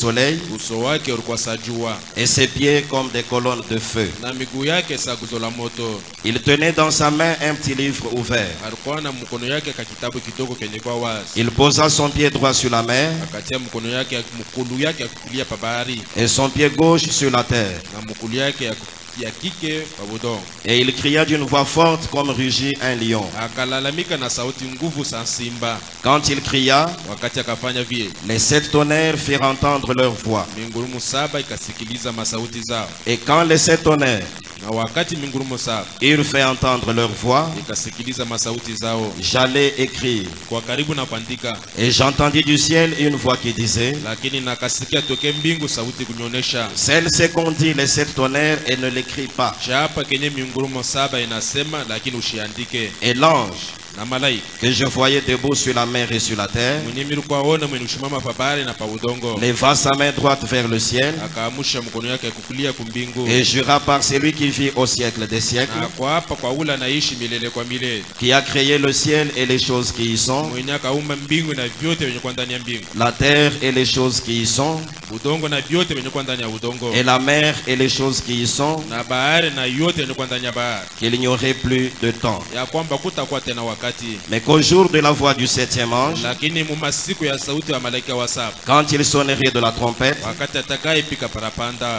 soleil, et ses pieds comme des colonnes de feu. Il tenait dans sa main un petit livre ouvert. Il posa son pied droit sur la mer et son pied gauche sur la terre. Et il cria d'une voix forte comme rugit un lion. Quand il cria, les 7 tonnerres firent entendre leur voix. Et quand les 7 tonnerres ils fait entendre leur voix, j'allais écrire. Et j'entendis du ciel une voix qui disait, celle-ci qu'on dit les 7 tonnerres et ne l'écrit pas. Et l'ange que je voyais debout sur la mer et sur la terre leva sa main droite vers le ciel et jura par celui qui vit au siècle des siècles, qui a créé le ciel et les choses qui y sont, la terre et les choses qui y sont, et la mer et les choses qui y sont, qu'il n'y aurait plus de temps. Mais qu'au jour de la voix du 7e ange, quand il sonnerait de la trompette,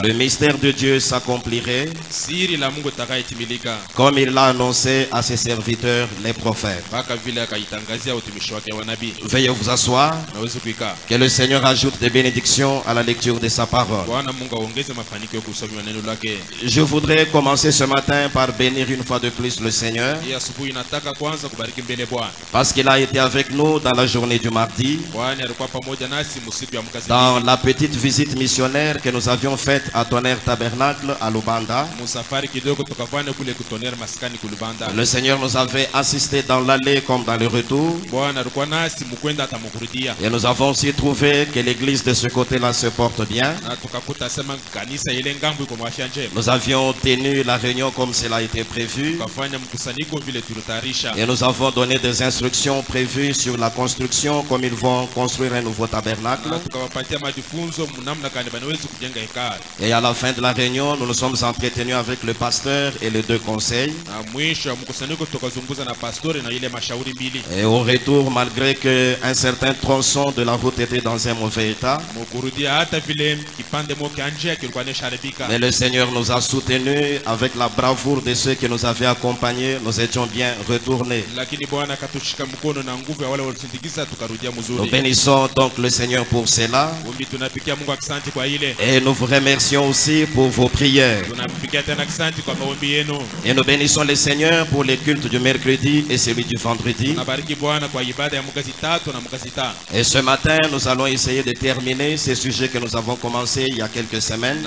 le mystère de Dieu s'accomplirait comme il l'a annoncé à ses serviteurs les prophètes. Veuillez vous asseoir. Que le Seigneur ajoute des bénédictions à la lecture de sa parole. Je voudrais commencer ce matin par bénir une fois de plus le Seigneur, parce qu'il a été avec nous dans la journée du mardi, dans la petite visite missionnaire que nous avions faite à Tonnerre Tabernacle à Lubanda. Le Seigneur nous avait assisté dans l'aller comme dans le retour. Et nous avons aussi trouvé que l'église de ce côté-là se porte bien. Nous avions tenu la réunion comme cela a été prévu. Et nous avons donné des instructions prévues sur la construction, comme ils vont construire un nouveau tabernacle. Et à la fin de la réunion, nous nous sommes entretenus avec le pasteur et les 2 conseils. Et au retour, malgré qu'un certain tronçon de la route était dans un mauvais état, mais le Seigneur nous a soutenus avec la bravoure de ceux qui nous avaient accompagnés. Nous étions bien retournés. Nous bénissons donc le Seigneur pour cela. Et nous vous remercions aussi pour vos prières. Et nous bénissons le Seigneur pour les cultes du mercredi et celui du vendredi. Et ce matin, nous allons essayer de terminer ces sujets que nous avons commencés il y a quelques semaines.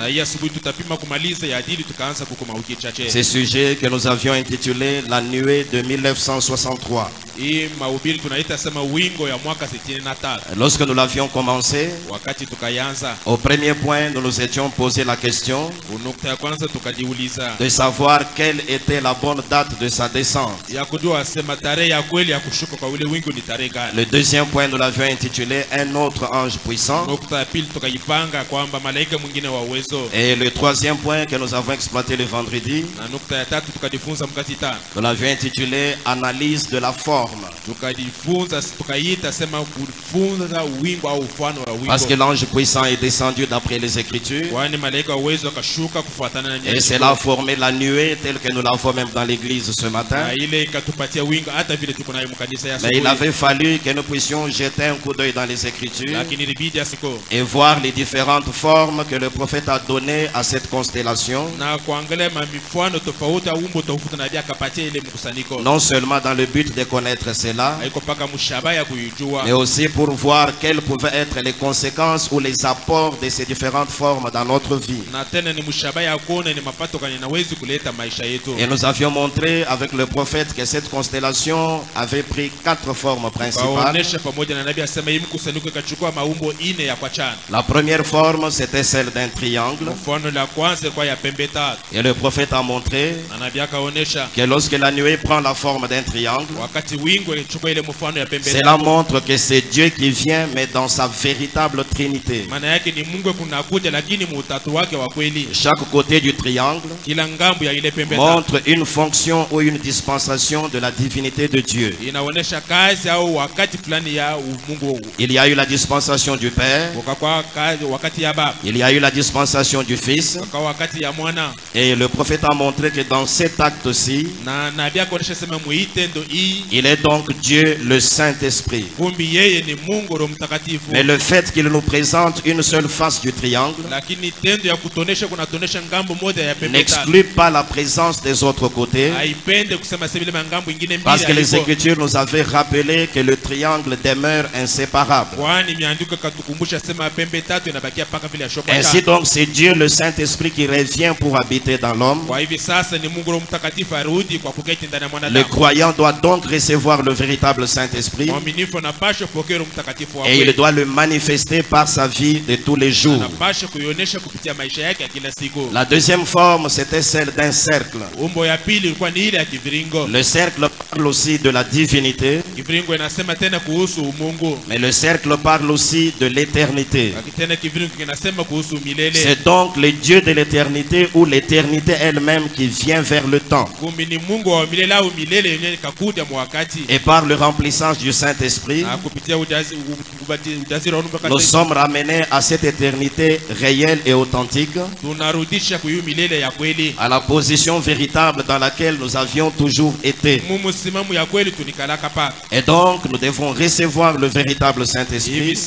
Ces sujets que nous avions intitulés la nuée de 1963. Lorsque nous l'avions commencé, au premier point, nous nous étions posé la question de savoir quelle était la bonne date de sa descente. Le deuxième point, nous l'avions intitulé un autre ange puissant. Et le troisième point que nous avons exploité le vendredi, nous l'avions intitulé analyse de la forme. Parce que l'ange puissant est descendu d'après les Écritures. Et cela a formé la nuée telle que nous l'avons même dans l'église ce matin. Mais il avait fallu que nous puissions jeter un coup d'œil dans les Écritures et voir les différentes formes que le prophète a données à cette constellation. Non seulement dans le but de connaître cela, mais aussi pour voir quelles pouvaient être les conséquences ou les apports de ces différentes formes dans notre vie. Et nous avions montré avec le prophète que cette constellation avait pris 4 formes principales. La première forme, c'était celle d'un triangle. Et le prophète a montré que lorsque la nuée prend la forme d'un triangle, Cela montre que c'est Dieu qui vient, mais dans sa véritable Trinité. Chaque côté du triangle montre une fonction ou une dispensation de la divinité de Dieu. Il y a eu la dispensation du Père, il y a eu la dispensation du Fils, et le prophète a montré que dans cet acte-ci, il est donc Dieu le Saint-Esprit. Mais le fait qu'il nous présente une seule face du triangle n'exclut pas la présence des autres côtés, parce que les Écritures nous avaient rappelé que le triangle demeure inséparable. Ainsi donc c'est Dieu le Saint-Esprit qui revient pour habiter dans l'homme. Le croyant doit donc recevoir le véritable Saint-Esprit et il doit le manifester par sa vie de tous les jours. La deuxième forme, c'était celle d'un cercle. Le cercle parle aussi de la divinité, mais le cercle parle aussi de l'éternité. C'est donc le Dieu de l'éternité ou l'éternité elle-même qui vient vers le temps. Et par le remplissage du Saint-Esprit, nous sommes ramenés à cette éternité réelle et authentique, à la position véritable dans laquelle nous avions toujours été. Et donc nous devons recevoir le véritable Saint-Esprit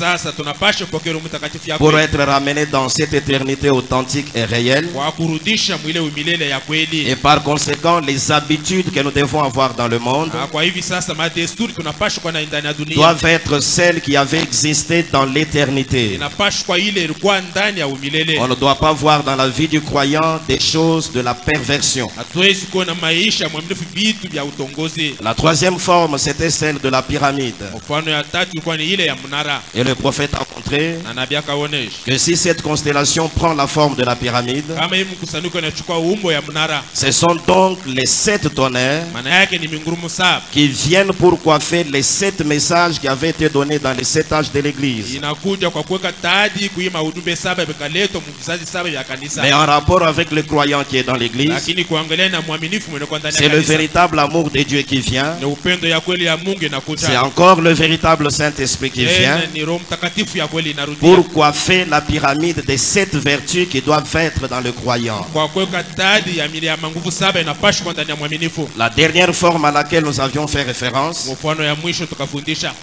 pour être ramenés dans cette éternité authentique et réelle. Et par conséquent, les habitudes que nous devons avoir dans le monde doivent être celles qui avaient existé dans l'éternité. On ne doit pas voir dans la vie du croyant des choses de la perversion. La troisième forme, c'était celle de la pyramide. Et le prophète a montré que si cette constellation prend la forme de la pyramide, ce sont donc les 7 tonnerres qui viennent pour coiffer les 7 messages qui avaient été donnés dans les 7 âges de l'Église. Mais en rapport avec le croyant qui est dans l'Église, c'est le véritable amour de Dieu qui vient. C'est encore le véritable Saint-Esprit qui vient pour coiffer la pyramide des 7 vertus qui doivent être dans le croyant. La dernière forme à laquelle nous avions fait référence,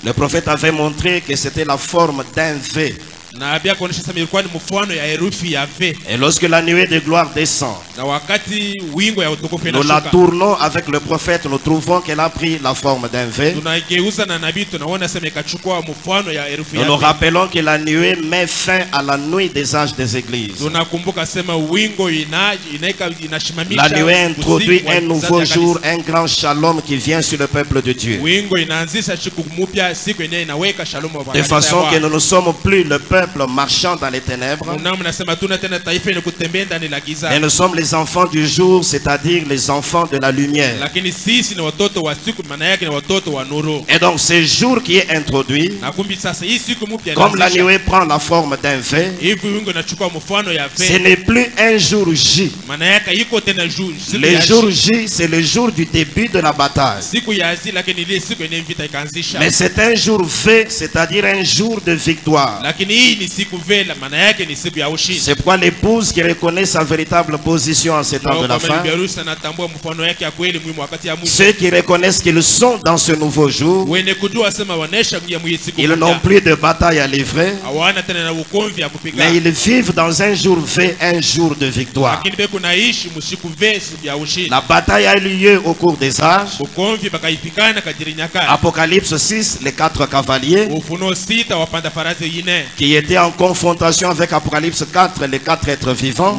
le prophète avait montré que c'était la forme d'un V. Et lorsque la nuée de gloire descend, nous la tournons avec le prophète, nous trouvons qu'elle a pris la forme d'un V. Nous nous rappelons que la nuée met fin à la nuit des âges des églises. La nuée introduit un nouveau jour, un grand shalom qui vient sur le peuple de Dieu. De façon que nous ne sommes plus le peuple marchant dans les ténèbres, et nous sommes les enfants du jour, c'est-à-dire les enfants de la lumière. Et donc ce jour qui est introduit, comme la nuée prend la forme d'un V, ce n'est plus un jour J. Le jour J, c'est le jour du début de la bataille. Mais c'est un jour V, c'est-à-dire un jour de victoire. C'est pourquoi l'épouse qui reconnaît sa véritable position en ces temps de la fin, ceux qui reconnaissent qu'ils sont dans ce nouveau jour, ils n'ont plus de bataille à livrer, mais ils vivent dans un jour V, un jour de victoire. La bataille a eu lieu au cours des âges. Apocalypse 6, les 4 cavaliers qui étaient en confrontation avec Apocalypse 4, les 4 êtres vivants.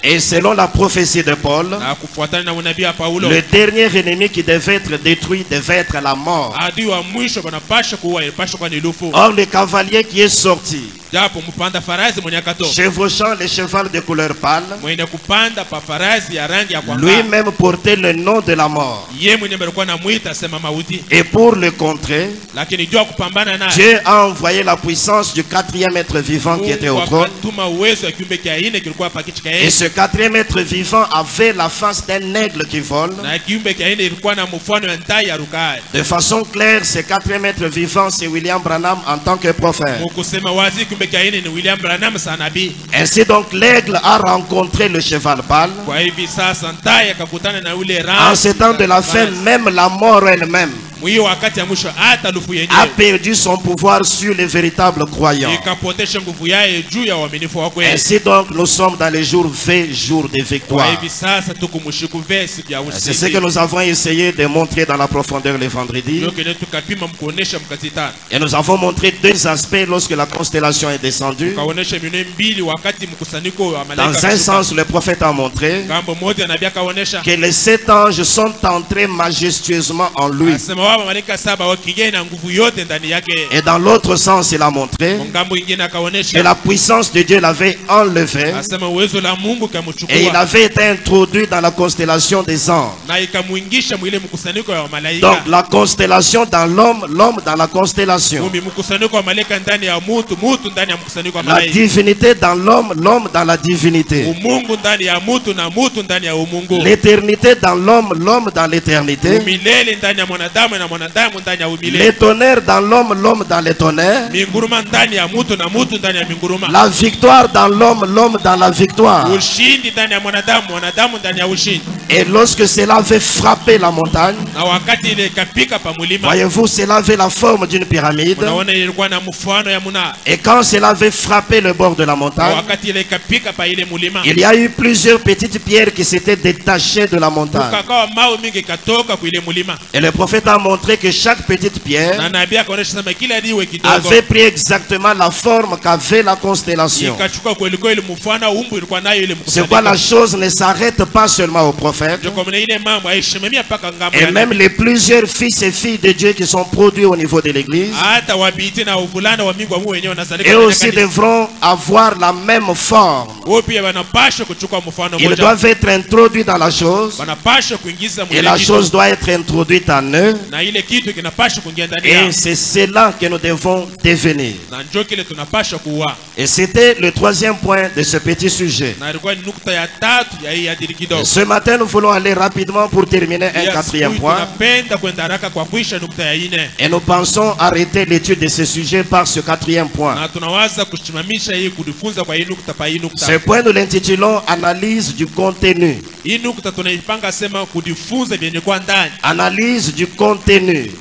Et selon la prophétie de Paul, le dernier ennemi qui devait être détruit devait être la mort. Or le cavalier qui est sorti chevauchant les chevaux de couleur pâle, lui-même portait le nom de la mort. Et pour le contrer, Dieu a envoyé la puissance du quatrième être vivant qui était au trône. Et ce quatrième être vivant avait la face d'un aigle qui vole. De façon claire, ce quatrième être vivant, c'est William Branham en tant que prophète. Ainsi donc, l'aigle a rencontré le cheval pâle. En ce temps de la fin, même la mort elle-même a perdu son pouvoir sur les véritables croyants. Ainsi donc, nous sommes dans les jours V, jours de victoire. C'est ce que nous avons essayé de montrer dans la profondeur le vendredi. Et nous avons montré deux aspects lorsque la constellation est descendue. Dans un sens, le prophète a montré que les 7 anges sont entrés majestueusement en lui. Et dans l'autre sens, il a montré que la puissance de Dieu l'avait enlevé et il avait été introduit dans la constellation des anges. Donc la constellation dans l'homme, l'homme dans la constellation. La divinité dans l'homme, l'homme dans la divinité. L'éternité dans l'homme, l'homme dans l'éternité. Les tonnerres dans l'homme, l'homme dans les tonnerres. La victoire dans l'homme, l'homme dans la victoire. Et lorsque cela avait frappé la montagne, voyez-vous, cela avait la forme d'une pyramide. Et quand cela avait frappé le bord de la montagne, il y a eu plusieurs petites pierres qui s'étaient détachées de la montagne. Et le prophète a montré que chaque petite pierre avait pris exactement la forme qu'avait la constellation. C'est quoi, la chose ne s'arrête pas seulement au prophète. Et même les plusieurs fils et filles de Dieu qui sont produits au niveau de l'église, et aussi devront avoir la même forme. Ils doivent être introduits dans la chose. Et la chose doit être introduite en eux. Et c'est cela que nous devons devenir. Et c'était le troisième point de ce petit sujet. Ce matin, nous voulons aller rapidement pour terminer un quatrième point. Et nous pensons arrêter l'étude de ce sujet par ce quatrième point. Ce point, nous l'intitulons Analyse du contenu. Analyse du contenu.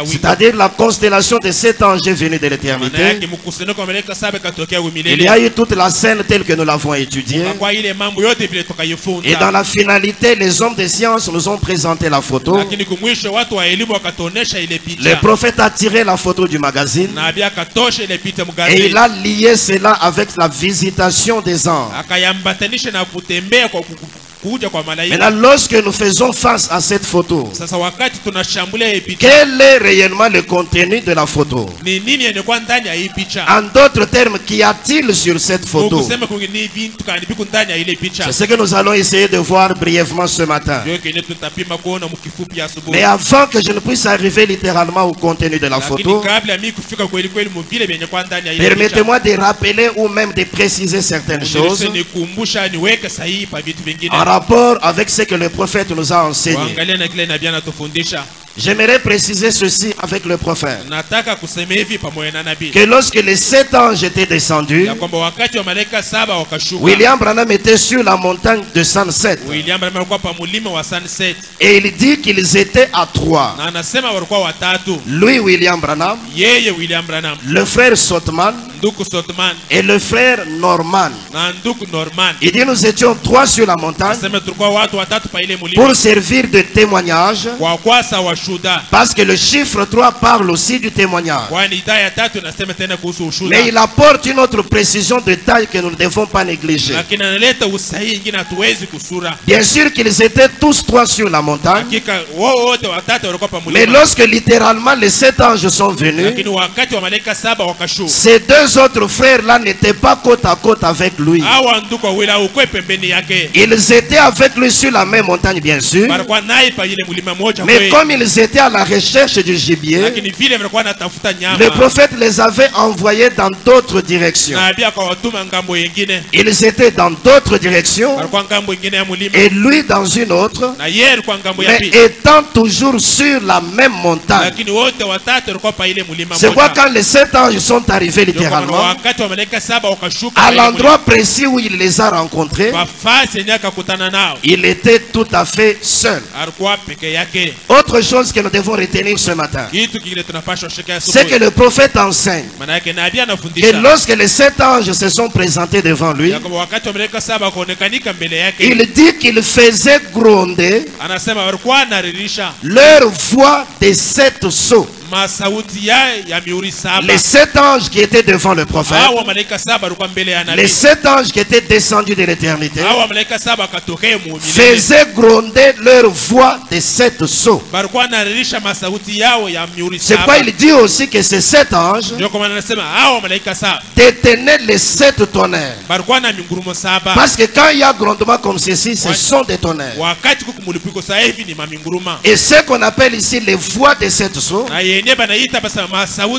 C'est-à-dire la constellation de 7 anges venus de l'éternité. Il y a eu toute la scène telle que nous l'avons étudiée. Et dans la finalité, les hommes de science nous ont présenté la photo. Le prophète a tiré la photo du magazine. Et il a lié cela avec la visitation des anges. Maintenant, lorsque nous faisons face à cette photo, quel est réellement le contenu de la photo? En d'autres termes, qu'y a-t-il sur cette photo? C'est ce que nous allons essayer de voir brièvement ce matin. Mais avant que je ne puisse arriver littéralement au contenu de la photo, permettez-moi de rappeler ou même de préciser certaines choses en rapport avec ce que le prophète nous a enseigné. J'aimerais préciser ceci avec le prophète. Que lorsque les 7 anges étaient descendus, William Branham était sur la montagne de Sunset. Et il dit qu'ils étaient à 3. Lui, William Branham, le frère Sotman, et le frère Norman. Il dit nous étions 3 sur la montagne pour servir de témoignage, parce que le chiffre 3 parle aussi du témoignage. Mais il apporte une autre précision de taille que nous ne devons pas négliger. Bien sûr qu'ils étaient tous 3 sur la montagne, mais lorsque littéralement les 7 anges sont venus, ces 2 autres frères là n'étaient pas côte à côte avec lui. Ils étaient avec lui sur la même montagne bien sûr, mais comme ils étaient à la recherche du gibier, le prophète les avait envoyés dans d'autres directions. Ils étaient dans d'autres directions et lui dans une autre, mais étant toujours sur la même montagne. C'est pourquoi quand les 7 anges sont arrivés littéralement à l'endroit précis où il les a rencontrés, il était tout à fait seul. Autre chose que nous devons retenir ce matin, c'est que le prophète enseigne que lorsque les 7 anges se sont présentés devant lui, il dit qu'il faisait gronder leur voix des 7 sceaux. Les 7 anges qui étaient devant le prophète, les 7 anges qui étaient descendus de l'éternité, faisaient gronder leur voix des 7 sceaux. C'est pourquoi il dit aussi que ces 7 anges détenaient les 7 tonnerres. Parce que quand il y a grondement comme ceci, ce sont des tonnerres. Et ce qu'on appelle ici les voix des 7 sceaux,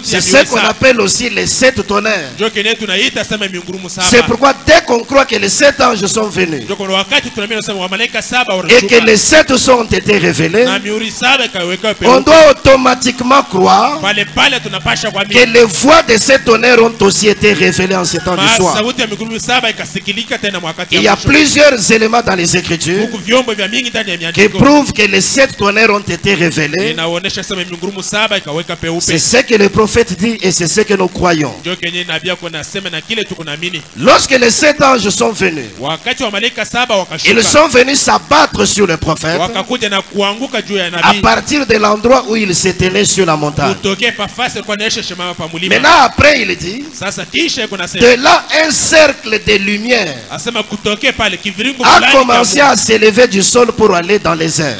c'est ce qu'on appelle aussi les 7 tonnerres. C'est pourquoi dès qu'on croit que les 7 anges sont venus et que les 7 sceaux ont été révélés, on doit automatiquement croire que les voix de ces tonnerres ont aussi été révélées en ce temps du soir. Il y a plusieurs éléments dans les Écritures qui prouvent que les 7 tonnerres ont été révélés. C'est ce que le prophète dit et c'est ce que nous croyons. Lorsque les 7 anges sont venus, ils sont venus s'abattre sur le prophète à partir de l'endroit où il s'est tenu sur la montagne. Maintenant après il dit, de là un cercle de lumière a commencé à s'élever du sol pour aller dans les airs.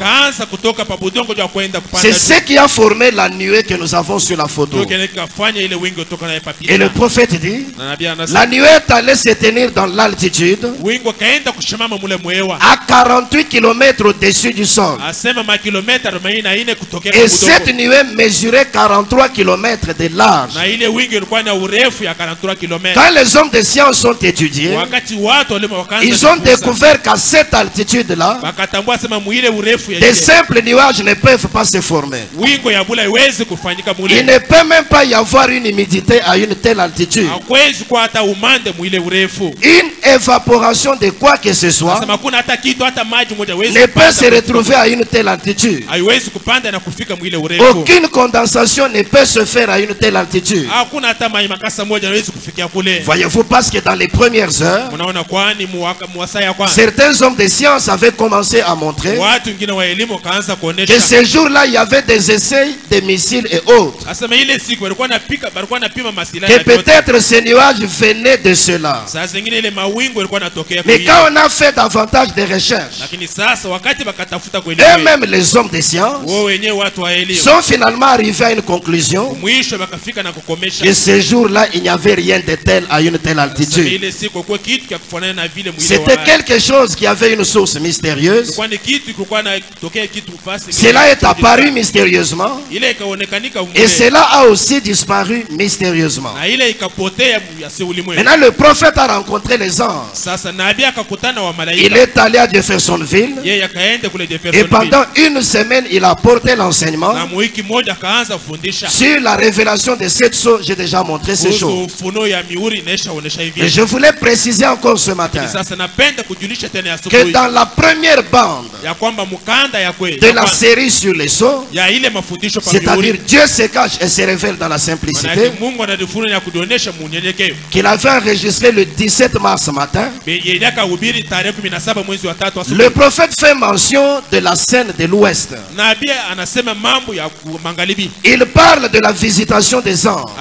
C'est ce qui a formé la nuée que nous avons sur la photo. Et le prophète dit, la nuée est allée se tenir dans l'altitude à 48 km au-dessus du sol. Et cette nuée mesurait 43 km de large. Quand les hommes de science ont étudié, ils ont découvert qu'à cette altitude-là, des simples nuages ne peuvent pas se former. Il ne peut même pas y avoir une humidité à une telle altitude. Une évaporation de quoi que ce soit ne peut se retrouver à une telle altitude. Aucune condensation ne peut se faire à une telle altitude. Voyez-vous, parce que dans les premières heures, certains hommes de science avaient commencé à montrer que ces jours-là, il y avait des essais de missiles et autres. Que peut-être ces nuages venaient de cela. Mais quand on a fait davantage de recherches, eux-mêmes les hommes de science sont finalement arrivés à une conclusion que ces jours-là, il n'y avait rien de tel à une telle altitude. C'était quelque chose qui avait une source mystérieuse. Cela est apparu mystérieusement et cela a aussi disparu mystérieusement. Maintenant le prophète a rencontré les anges. Il est allé à Jeffersonville et pendant une semaine il a porté l'enseignement sur la révélation de 7 sceaux. J'ai déjà montré ces choses. Et je voulais préciser encore ce matin que dans la première bande de la série sur les sceaux, c'est-à-dire dire Dieu se cache et se révèle dans la simplicité, qu'il avait enregistré le 17 mars matin, le prophète fait mention de la scène de l'Ouest. Il parle de la visitation des anges.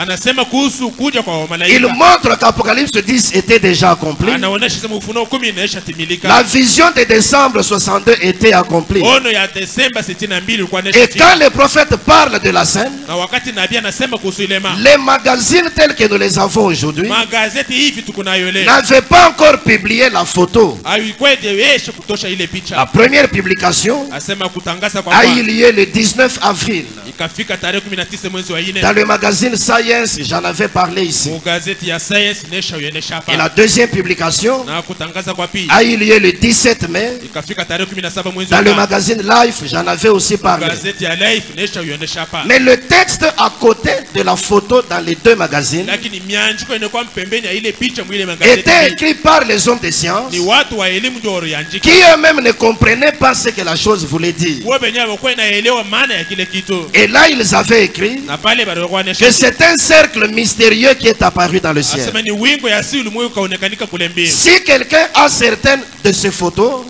Il montre qu'Apocalypse 10 était déjà accompli. La vision de décembre 62 était accomplie. Et quand le prophète parle de la scène, les magazines tels que nous les avons aujourd'hui n'avaient pas encore publié la photo. La première publication a eu lieu le 19 avril. Dans le magazine Science, j'en avais parlé ici. Et la deuxième publication a eu lieu le 17 mai. Dans le magazine Life, j'en avais aussi parlé. Mais le texte à côté de la photo dans les deux magazines était écrit par les hommes des sciences qui eux-mêmes ne comprenaient pas ce que la chose voulait dire. Et là, ils avaient écrit que c'est un cercle mystérieux qui est apparu dans le ciel. Si quelqu'un a certaines de ces photos,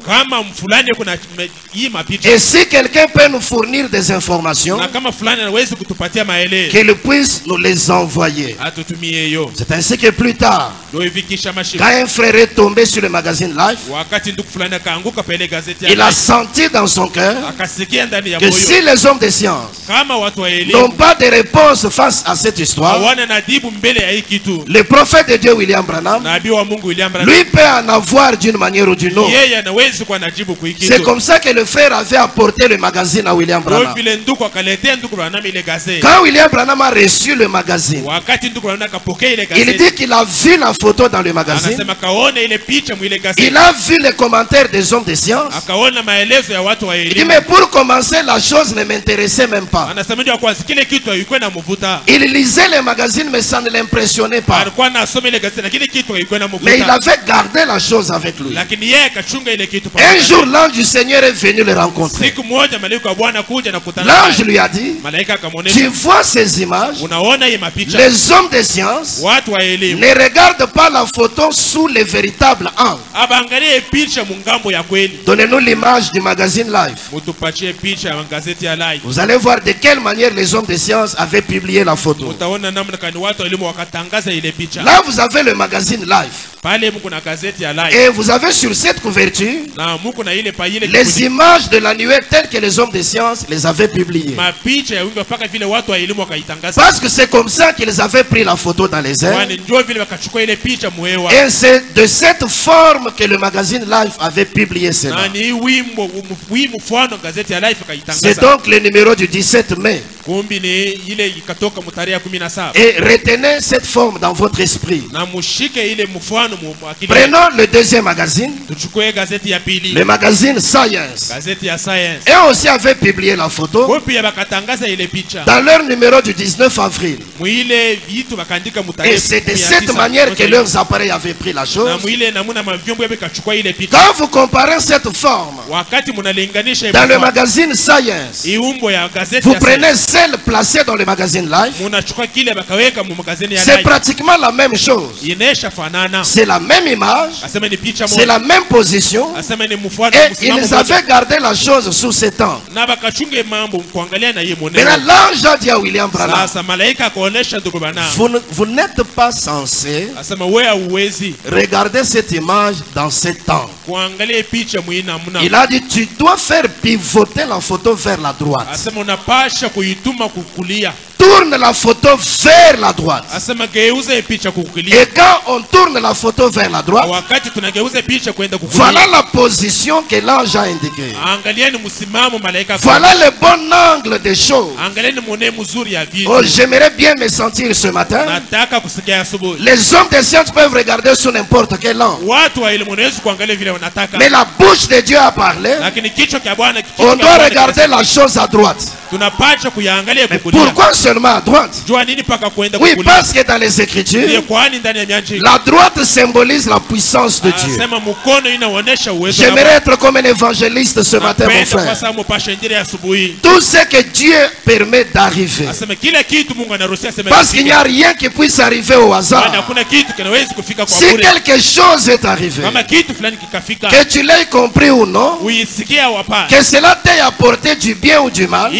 et si quelqu'un peut nous fournir des informations, qu'il puisse nous les envoyer. C'est ainsi que plus tard, quand un frère est tombé sur le magazine Life, il a senti dans son cœur que si les hommes des sciences n'ont pas de réponse face à cette histoire, le prophète de Dieu William Branham, lui peut en avoir d'une manière ou d'une autre. C'est comme ça que le frère avait apporté le magazine à William Branham. Quand William Branham a reçu le magazine, il dit qu'il a vu la photo dans le magazine. Il a vu les commentaires des hommes de science. Il dit mais pour commencer, la chose ne m'intéressait même pas. Il lisait les magazines mais ça ne l'impressionnait pas. Mais il avait gardé la chose avec lui. Un jour, l'ange du Seigneur est venu le rencontrer. L'ange lui a dit, tu vois ces images, les hommes de science ne regardent pas la photo sous le véritable angle. Donnez-nous l'image du magazine Life. Vous allez voir de quelle manière les hommes de science avaient publié la photo. Là, vous avez le magazine Life. Et vous avez sur cette couverture les images de la nuée telles que les hommes de science les avaient publiées. Parce que c'est comme ça qu'ils avaient pris la photo dans les airs. Et c'est de cette forme que le magazine Life avait publié cela. C'est donc le numéro du 17 mai. Et retenez cette forme dans votre esprit. Prenons le deuxième magazine, le magazine Science. Et aussi avait publié la photo dans leur numéro du 19 avril. Et c'est de cette manière que leurs appareils avaient pris la chose. Quand vous comparez cette forme dans le magazine Science, vous prenez celle placée dans le magazine Life, c'est pratiquement la même chose. C'est la même image, c'est la même position, et ils avaient gardé la chose sous cet angle. Maintenant, l'ange a dit à William Branham, vous n'êtes pas censé regarder cette image dans cet angle. Il a dit, tu dois faire pivoter la photo vers la droite. Tourne la photo vers la droite. Et quand on tourne la photo vers la droite, voilà la position que l'ange a indiquée. Voilà le bon angle des choses. Oh, j'aimerais bien me sentir ce matin. Les hommes de science peuvent regarder sur n'importe quel angle. Mais la bouche de Dieu a parlé. On doit regarder la chose à droite. Mais pourquoi ce seulement à droite? Oui, parce que dans les Écritures, la droite symbolise la puissance de Dieu. J'aimerais être comme un évangéliste ce matin, mon frère. Tout ce que Dieu permet d'arriver. Parce qu'il n'y a rien qui puisse arriver au hasard. Si quelque chose est arrivé, que tu l'aies compris ou non, que cela t'ait apporté du bien ou du mal,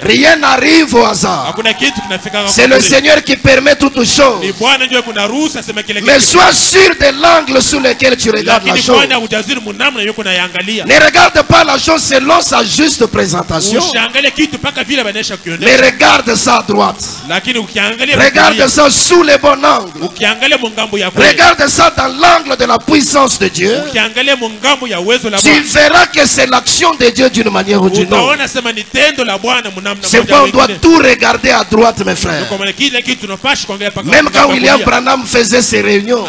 rien n'arrive au hasard. C'est le Seigneur qui permet toutes choses. Mais sois sûr de l'angle sous lequel tu regardes la chose. Ne regarde pas la chose selon sa juste présentation, mais regarde ça à droite. Regarde ça sous le bon angle. Regarde ça dans l'angle de la puissance de Dieu. Tu verras que c'est l'action de Dieu d'une manière ou d'une autre. C'est pourquoi on doit tout regarder à droite, mes frères. Même quand William Branham faisait ses réunions,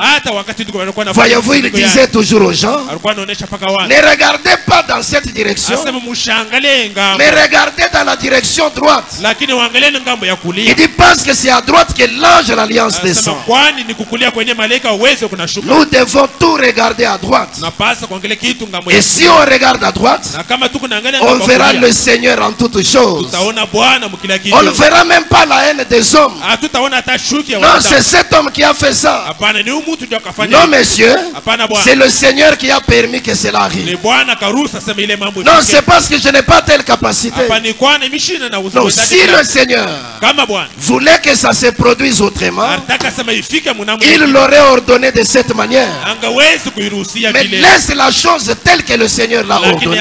voyez-vous, il disait toujours aux gens, ne regardez pas dans cette direction, mais regardez dans la direction droite. Il dit parce que c'est à droite que l'ange de l'alliance descend. Nous devons tout regarder à droite. Et si on regarde à droite, on verra le Seigneur en toutes choses. On ne verra même pas la haine des hommes. Non, c'est cet homme qui a fait ça. Non, monsieur, c'est le Seigneur qui a permis que cela arrive. Non, c'est parce que je n'ai pas telle capacité. Non, si le Seigneur voulait que ça se produise autrement, il l'aurait ordonné de cette manière. Mais laisse la chose telle que le Seigneur l'a ordonné.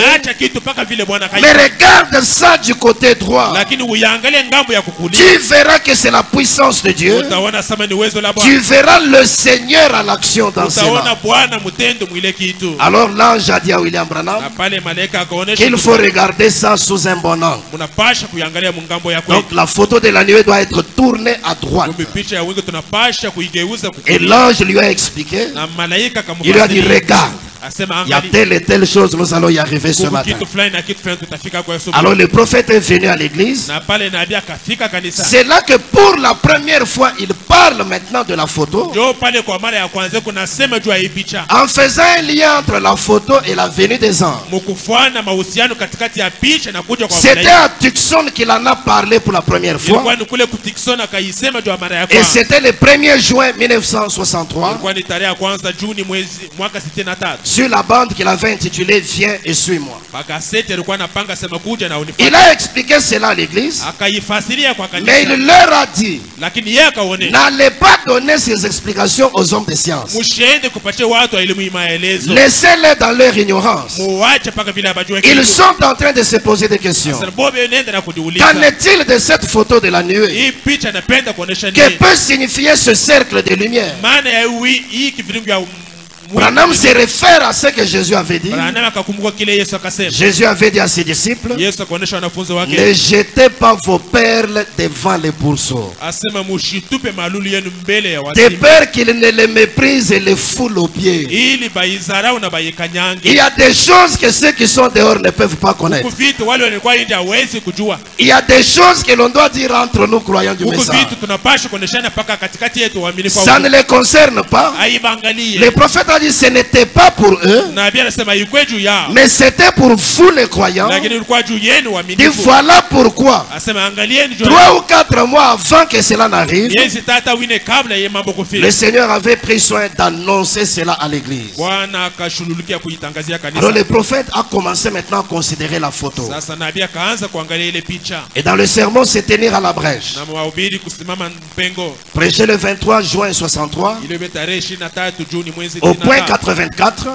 Mais regarde ça du côté droit. Tu verras que c'est la puissance de Dieu. Tu verras le Seigneur à l'action dans cela. Alors l'ange a dit à William Branham qu'il faut regarder ça sous un bon angle. Donc la photo de la nuée doit être tournée à droite. Et l'ange lui a expliqué. Il lui a dit regarde, il y a telle et telle chose, nous allons y arriver ce matin. Alors le prophète est venu à l'église. C'est là que pour la première fois il parle maintenant de la photo, en faisant un lien entre la photo et la venue des anges. C'était à Tucson qu'il en a parlé pour la première fois. Et c'était le 1er juin 1963. Sur la bande qu'il avait intitulée Viens et suis-moi. Il a expliqué cela à l'église. Mais il leur a dit, n'allez pas donner ces explications aux hommes de science. Laissez-les dans leur ignorance. Ils sont en train de se poser des questions. Qu'en est-il de cette photo de la nuée? Que peut signifier ce cercle de lumière? Branham se réfère à ce que Jésus avait dit. Jésus avait dit à ses disciples, ne jetez pas vos perles devant les bourseaux, de peur qu'ils ne les méprisent et les foulent aux pieds. Il y a des choses que ceux qui sont dehors ne peuvent pas connaître. Il y a des choses que l'on doit dire entre nous croyants du message. Ça ne les concerne pas. Le prophète a dit ce n'était pas pour eux, mais c'était pour vous les croyants. Et voilà pourquoi 3 ou 4 mois avant que cela n'arrive, le Seigneur avait pris soin d'annoncer cela à l'église. Alors le prophète a commencé maintenant à considérer la photo. Et dans le sermon, c'est tenir à la brèche. Prêché le 23 juin 63, au point 84,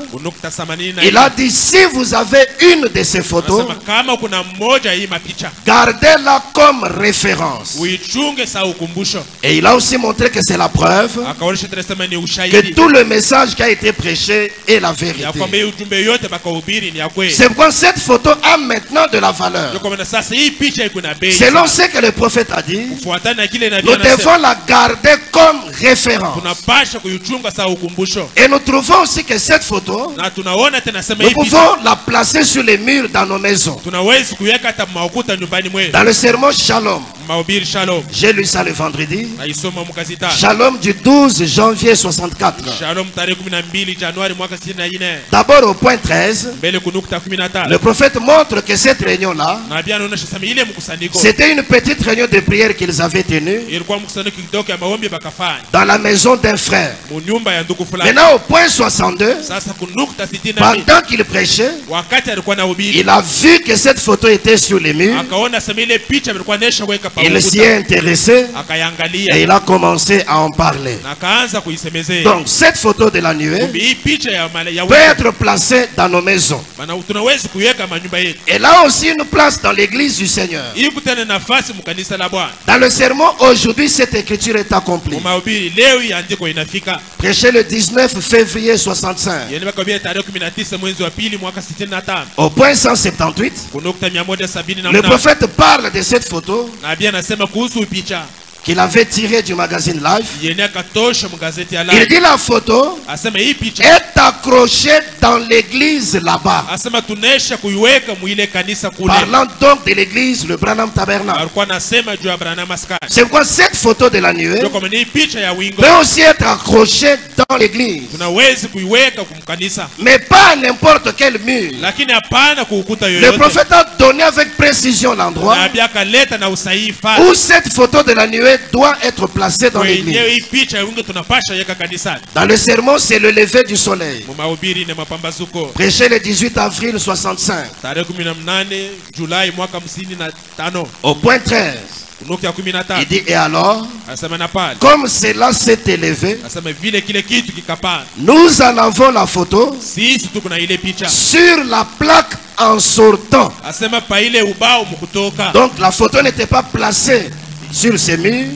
il a dit, si vous avez une de ces photos, gardez-la comme référence. Et il a aussi montré que c'est la preuve que tout le message qui a été prêché est la vérité. C'est pourquoi cette photo a maintenant de la valeur. Selon ce que le prophète a dit, nous devons la garder comme référence. Et nous trouvons aussi que cette photo, nous pouvons la placer sur les murs dans nos maisons. Dans le sermon Shalom, j'ai lu ça le vendredi. Shalom du 12 janvier 64. D'abord au point 13, le prophète montre que cette réunion-là, c'était une petite réunion de prière qu'ils avaient tenue dans la maison d'un frère. Maintenant au point 62, pendant qu'il prêchait, il a vu que cette photo était sur les murs. Il s'y est intéressé et il a commencé à en parler. Donc cette photo de la nuée peut être placée dans nos maisons. Elle a aussi une place dans l'église du Seigneur. Dans le sermon aujourd'hui, cette écriture est accomplie. Prêché le 19 février 65. Au point 178, le prophète parle de cette photo qu'il avait tiré du magazine Life. Il dit la photo est accrochée dans l'église là-bas. Parlant donc de l'église, le Branham Tabernacle. C'est quoi cette photo de la nuée peut aussi être accrochée dans l'église. Mais pas à n'importe quel mur. Le prophète a donné avec précision l'endroit où cette photo de la nuée doit être placée dans l'église. Dans le sermon, c'est le lever du soleil. Prêché le 18 avril 65. Au point 13. Il dit, et alors, comme cela s'est élevé, nous en avons la photo sur la plaque en sortant. Donc la photo n'était pas placée sur ces murs,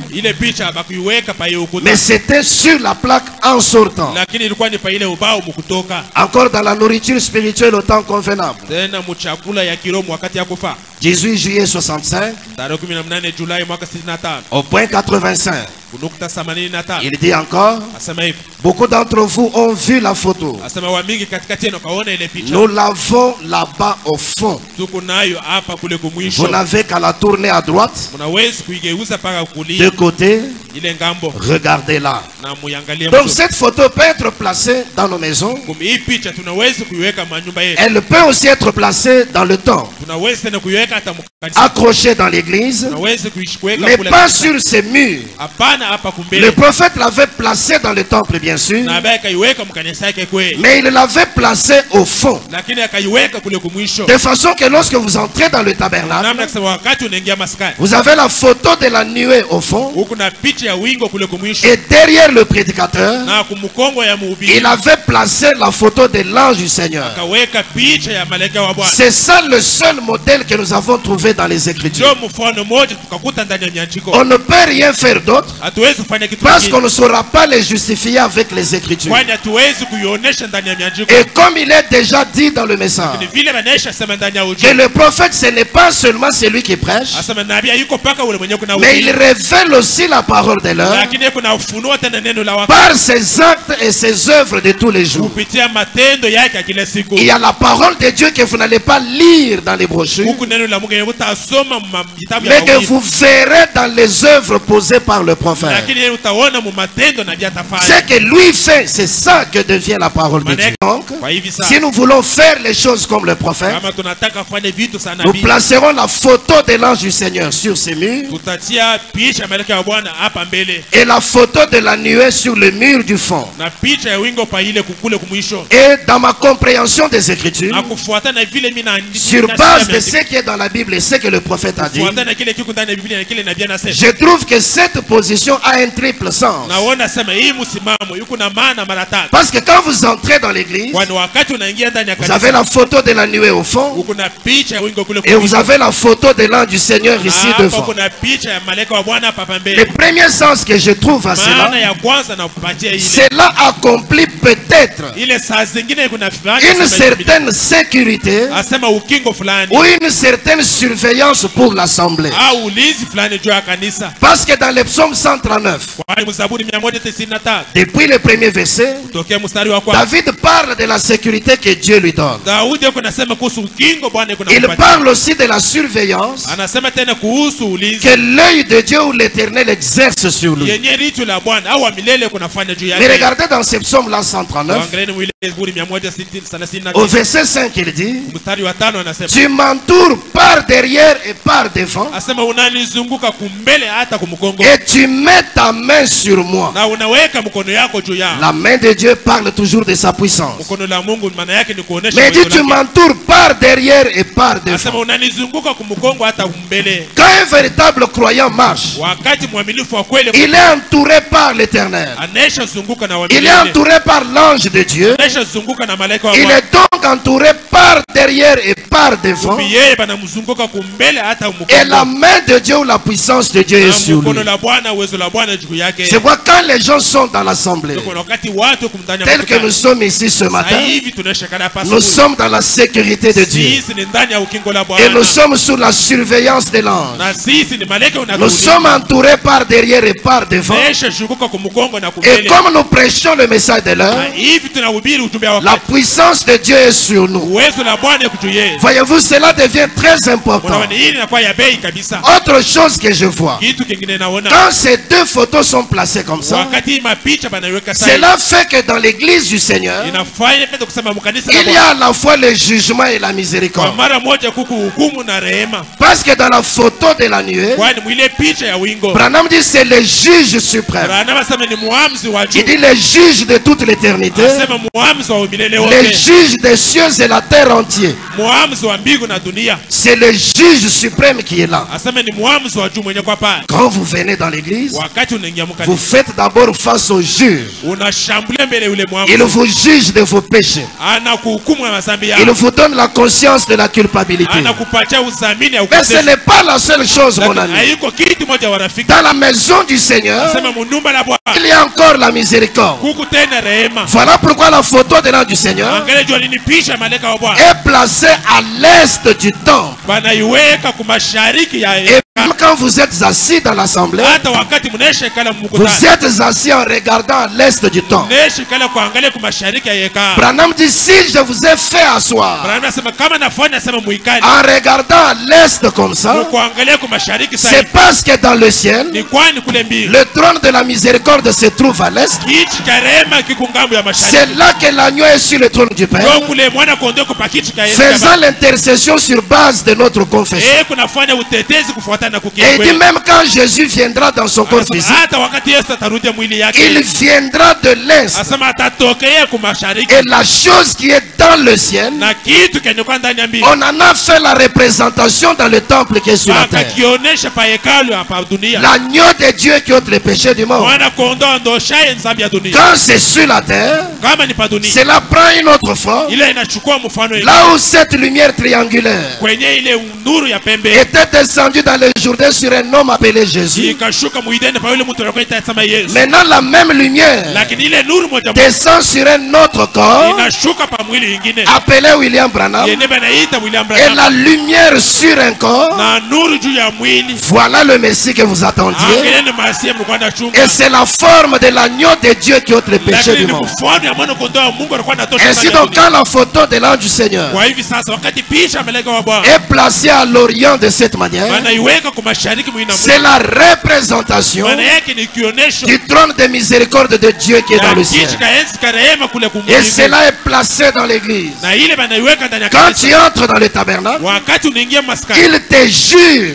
mais c'était sur la plaque en sortant. Encore dans la nourriture spirituelle au temps convenable. 18 juillet 65, au point 85. Il dit encore, beaucoup d'entre vous ont vu la photo. Nous l'avons là-bas au fond. Vous n'avez qu'à la tourner à droite, de côté, regardez-la. Donc cette photo peut être placée dans nos maisons. Elle peut aussi être placée dans le temps, accrochée dans l'église, mais pas sur ces murs. Le prophète l'avait placé dans le temple, bien sûr, mais il l'avait placé au fond, de façon que lorsque vous entrez dans le tabernacle, vous avez la photo de la nuée au fond, et derrière le prédicateur, il avait placé la photo de l'ange du Seigneur. C'est ça le seul modèle que nous avons trouvé dans les Écritures. On ne peut rien faire d'autre, parce qu'on ne saura pas les justifier avec les Écritures. Et comme il est déjà dit dans le message, que le prophète, ce n'est pas seulement celui qui prêche, mais il révèle aussi la parole de l'heure par ses actes et ses œuvres de tous les jours. Il y a la parole de Dieu que vous n'allez pas lire dans les brochures, mais que vous verrez dans les œuvres posées par le prophète. Ce que lui fait, c'est ça que devient la parole de Dieu. Donc, si nous voulons faire les choses comme le prophète, nous placerons la photo de l'ange du Seigneur sur ces murs et la photo de la nuée sur le mur du fond. Et dans ma compréhension des Écritures, sur base de ce qui est dans la Bible et ce que le prophète a dit, je trouve que cette position a un triple sens. Parce que quand vous entrez dans l'église, vous avez la photo de la nuée au fond, et vous avez la photo de l'ange du Seigneur ici devant. Le premier sens que je trouve à cela, cela accomplit peut-être une certaine sécurité ou une certaine surveillance pour l'assemblée. Parce que dans le psaume 119, 139, depuis le premier verset, David parle de la sécurité que Dieu lui donne. Il parle aussi de la surveillance que l'œil de Dieu ou l'Éternel exerce sur lui. Mais regardez dans ce psaume-là 139, au verset 5, il dit: tu m'entoures par derrière et par devant, et tu mets ta main sur moi. La main de Dieu parle toujours de sa puissance. Mais il dit: tu m'entoures par derrière et par devant. Quand un véritable croyant marche, il est entouré par l'Éternel. Il est entouré par l'ange de Dieu. Il est donc entouré par derrière et par devant. Et la main de Dieu ou la puissance de Dieu est sur lui. Je vois quand les gens sont dans l'assemblée, tel que nous sommes ici ce matin, nous sommes dans la sécurité de Dieu. Et nous sommes sous la surveillance de l'ange. Nous sommes entourés par derrière et par devant. Et comme nous prêchons le message de l'heure, la puissance de Dieu est sur nous. Voyez-vous, cela devient très important. Autre chose que je vois, quand ces deux photos sont placées comme ça, cela fait que dans l'église du Seigneur, il y a à la fois le jugement et la miséricorde. Parce que dans la photo de la nuée, Branham dit: c'est le juge suprême. Il dit le juge de toute l'éternité, le juge des cieux et la terre entière. C'est le juge suprême qui est là. Quand vous venez dans l'église, vous faites d'abord face au juge. Il vous juge de vos péchés. Il vous donne la conscience de la culpabilité. Mais ce n'est pas la seule chose, mon ami. Dans la maison du Seigneur, il y a encore la miséricorde. Voilà pourquoi la photo de l'ange du Seigneur est placée à l'est du temple. Et quand vous êtes assis dans l'assemblée, vous êtes assis en regardant à l'est du temple. Branham dit: si je vous ai fait asseoir en regardant à l'est comme ça, c'est parce que dans le ciel, le trône de la miséricorde se trouve à l'est. C'est là que l'agneau est sur le trône du Père, faisant l'intercession sur base de notre confession. Et il dit: même quand Jésus viendra dans son corps physique, il viendra de l'est. Et la chose qui est dans le ciel, on en a fait la représentation dans le temple qui est sur la terre. L'agneau de Dieu qui ôte les péchés du monde. Quand c'est sur la terre, cela prend une autre forme. Là où cette lumière triangulaire était descendue dans le Jourdain sur un homme appelé Jésus, maintenant la même lumière descend sur un autre corps appelé William Branham. Et la lumière sur un corps, voilà le Messie que vous attendiez. Et c'est la forme de l'agneau de Dieu qui ôte les péchés du monde. Ainsi donc, quand la photo de l'ange du Seigneur est placée à l'orient de cette manière, c'est la représentation du trône de miséricorde de Dieu qui est dans le ciel. Et cela est placé dans l'église. Quand tu entres dans le tabernacle, il te jure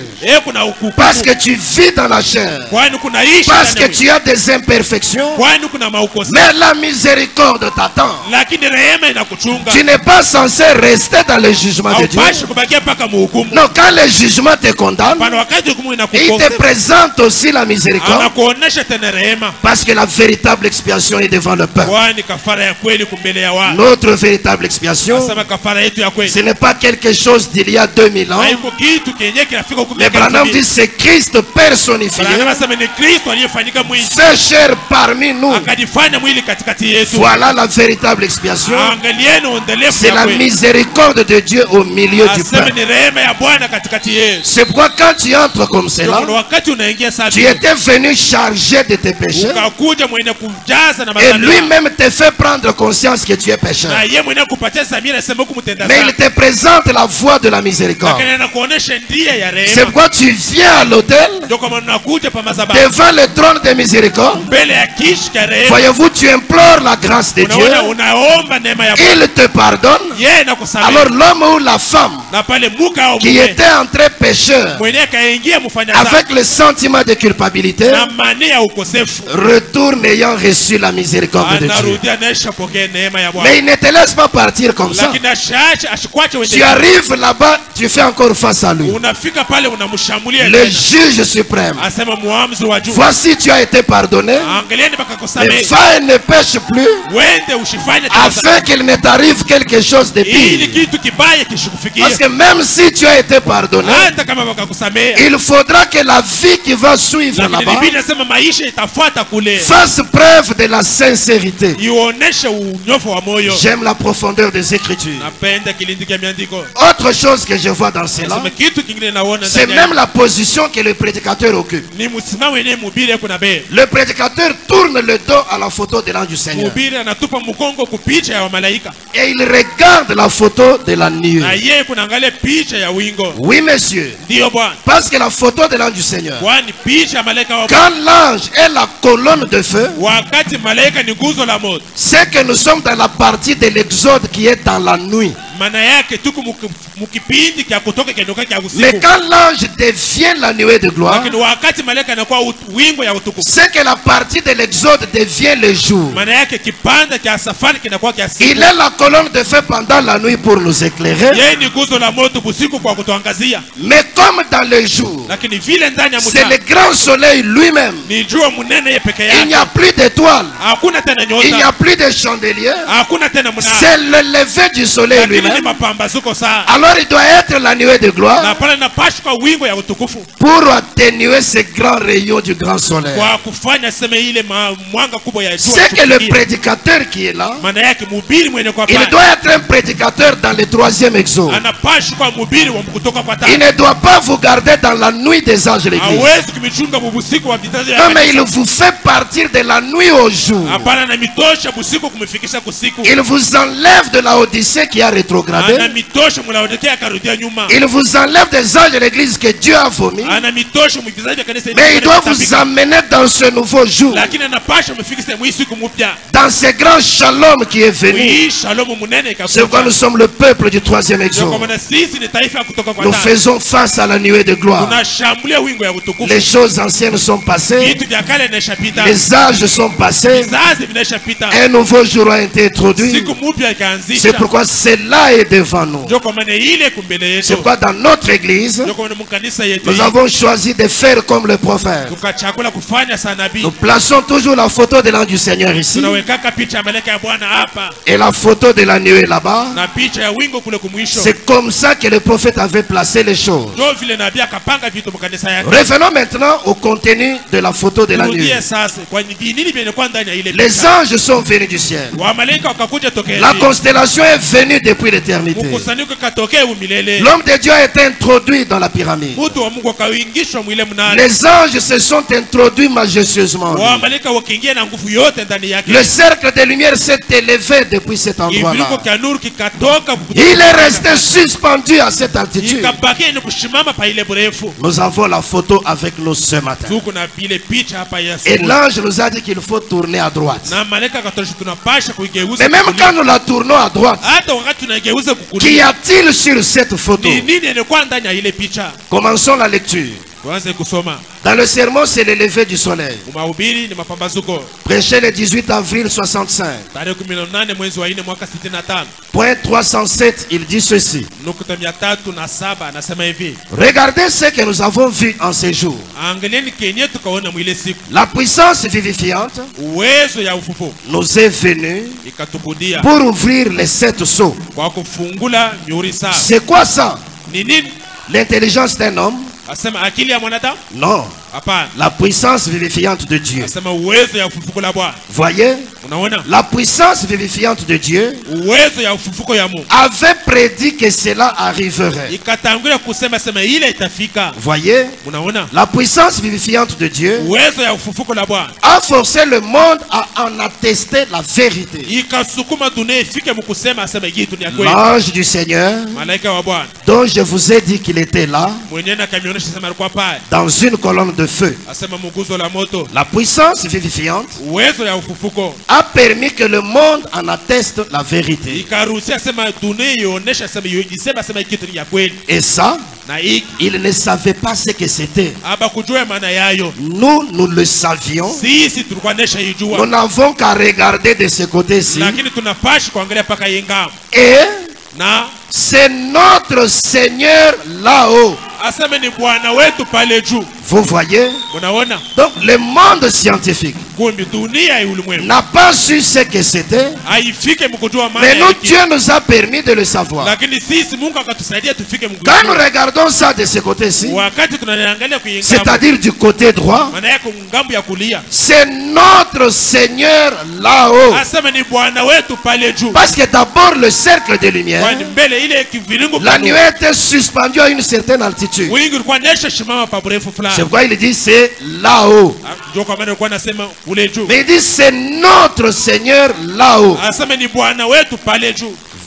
parce que tu vis dans la chair, parce que tu as des imperfections. Mais la miséricorde t'attend. Tu n'es pas censé rester dans le jugement de Dieu. Non, quand le jugement te condamne, il te présente aussi la miséricorde, parce que la véritable expiation est devant le peuple. Notre véritable expiation, ce n'est pas quelque chose d'il y a 2000 ans. Mais Branham dit: c'est Christ personnifié, fait chair parmi nous. Voilà la véritable expiation. C'est la miséricorde de Dieu au milieu du peuple. C'est pourquoi quand tu entres comme cela, tu étais venu chargé de tes péchés. Et lui-même te fait prendre conscience que tu es pécheur. Mais il te présente la voie de la miséricorde. C'est pourquoi tu viens à l'autel, devant le trône de miséricorde. Voyez-vous, tu implores la grâce de Dieu. Il te pardonne. Alors l'homme ou la femme qui était entré pécheur avec le sentiment de culpabilité retourne ayant reçu la miséricorde de Dieu. Mais il ne te laisse pas partir comme ça. Tu arrives là-bas, tu fais encore face à lui. Le juge suprême. Voici, tu as été pardonné. Mais va et ne pêche plus, afin qu'il ne t'arrive quelque chose de pire. Parce que même si tu as été pardonné, il faudra que la vie qui va suivre là-bas fasse preuve de la sincérité. J'aime la profondeur des Écritures. Autre chose que je vois dans cela, c'est même la position que le prédicateur occupe. Le prédicateur tourne le dos à la photo de l'ange du Seigneur. Et il regarde la photo de la nuée. Oui, monsieur. Parce que la photo de l'ange du Seigneur, quand l'ange est la colonne de feu, c'est que nous sommes dans la partie de l'Exode qui est dans la nuit. Mais quand l'ange devient la nuée de gloire, c'est que la partie de l'Exode devient le jour. Il est la colonne de feu pendant la nuit pour nous éclairer. Mais comme dans le jour, c'est le grand soleil lui-même. Il n'y a plus d'étoiles. Il n'y a plus de chandeliers. C'est le lever du soleil lui-même. Alors il doit être la nuée de gloire pour atténuer ces grands rayons du grand soleil. C'est que le prédicateur qui est là, il doit être un prédicateur dans le 3e exode. Il ne doit pas vous garder dans la nuit des anges de l'église. Non, mais il vous fait partir de la nuit au jour. Il vous enlève de la Odyssée qui a rétrogradé. Il vous enlève des anges de l'église que Dieu a vomi. Mais il doit vous amener dans ce nouveau jour, dans ce grand shalom qui est venu. C'est pourquoi nous sommes le peuple du 3e exode. Nous faisons face à la nuée de gloire. Les choses anciennes sont passées. Les âges sont passés. Un nouveau jour a été introduit. C'est pourquoi cela est devant nous. C'est pourquoi dans notre église, nous avons choisi de faire comme le prophète. Nous plaçons toujours la photo de l'ange du Seigneur ici. Et la photo de la nuée là-bas. C'est comme ça que le prophète avait placé les choses. Revenons maintenant au contenu de la photo de la nuée. Les anges sont venus du ciel. La constellation est venue depuis l'éternité. L'homme de Dieu a été introduit dans la pyramide. Les anges se sont introduits majestueusement. Le cercle de lumière s'est élevé depuis cet endroit-là. Il est resté suspendu à cette altitude. Nous avons la photo avec nous ce matin. Et l'ange nous a dit qu'il faut tourner à droite. Mais même quand nous la tournons à droite, qu'y a-t-il sur cette photo? Commençons la lecture. Dans le sermon, c'est le lever du soleil. Prêché le 18 avril 65. Point 307, il dit ceci. Regardez ce que nous avons vu en ces jours. La puissance vivifiante nous est venue pour ouvrir les 7 sceaux. C'est quoi ça? L'intelligence d'un homme? Non. La puissance vivifiante de Dieu. Voyez, la puissance vivifiante de Dieu avait prédit que cela arriverait. Voyez, la puissance vivifiante de Dieu a forcé le monde à en attester la vérité. L'ange du Seigneur, dont je vous ai dit qu'il était là, dans une colonne de feu, la puissance vivifiante a permis que le monde en atteste la vérité. Et ça, il ne savait pas ce que c'était. Nous, nous le savions. Nous n'avons qu'à regarder de ce côté-ci. Et c'est notre Seigneur là-haut. Vous voyez? Donc le monde scientifique n'a pas su ce que c'était. Mais nous, Dieu nous a permis de le savoir. Quand nous regardons ça de ce côté-ci, c'est-à-dire du côté droit, c'est notre Seigneur là-haut. Parce que d'abord le cercle de lumière, la nuée était suspendue à une certaine altitude. C'est pourquoi il dit c'est là-haut. Mais il dit c'est notre Seigneur là-haut.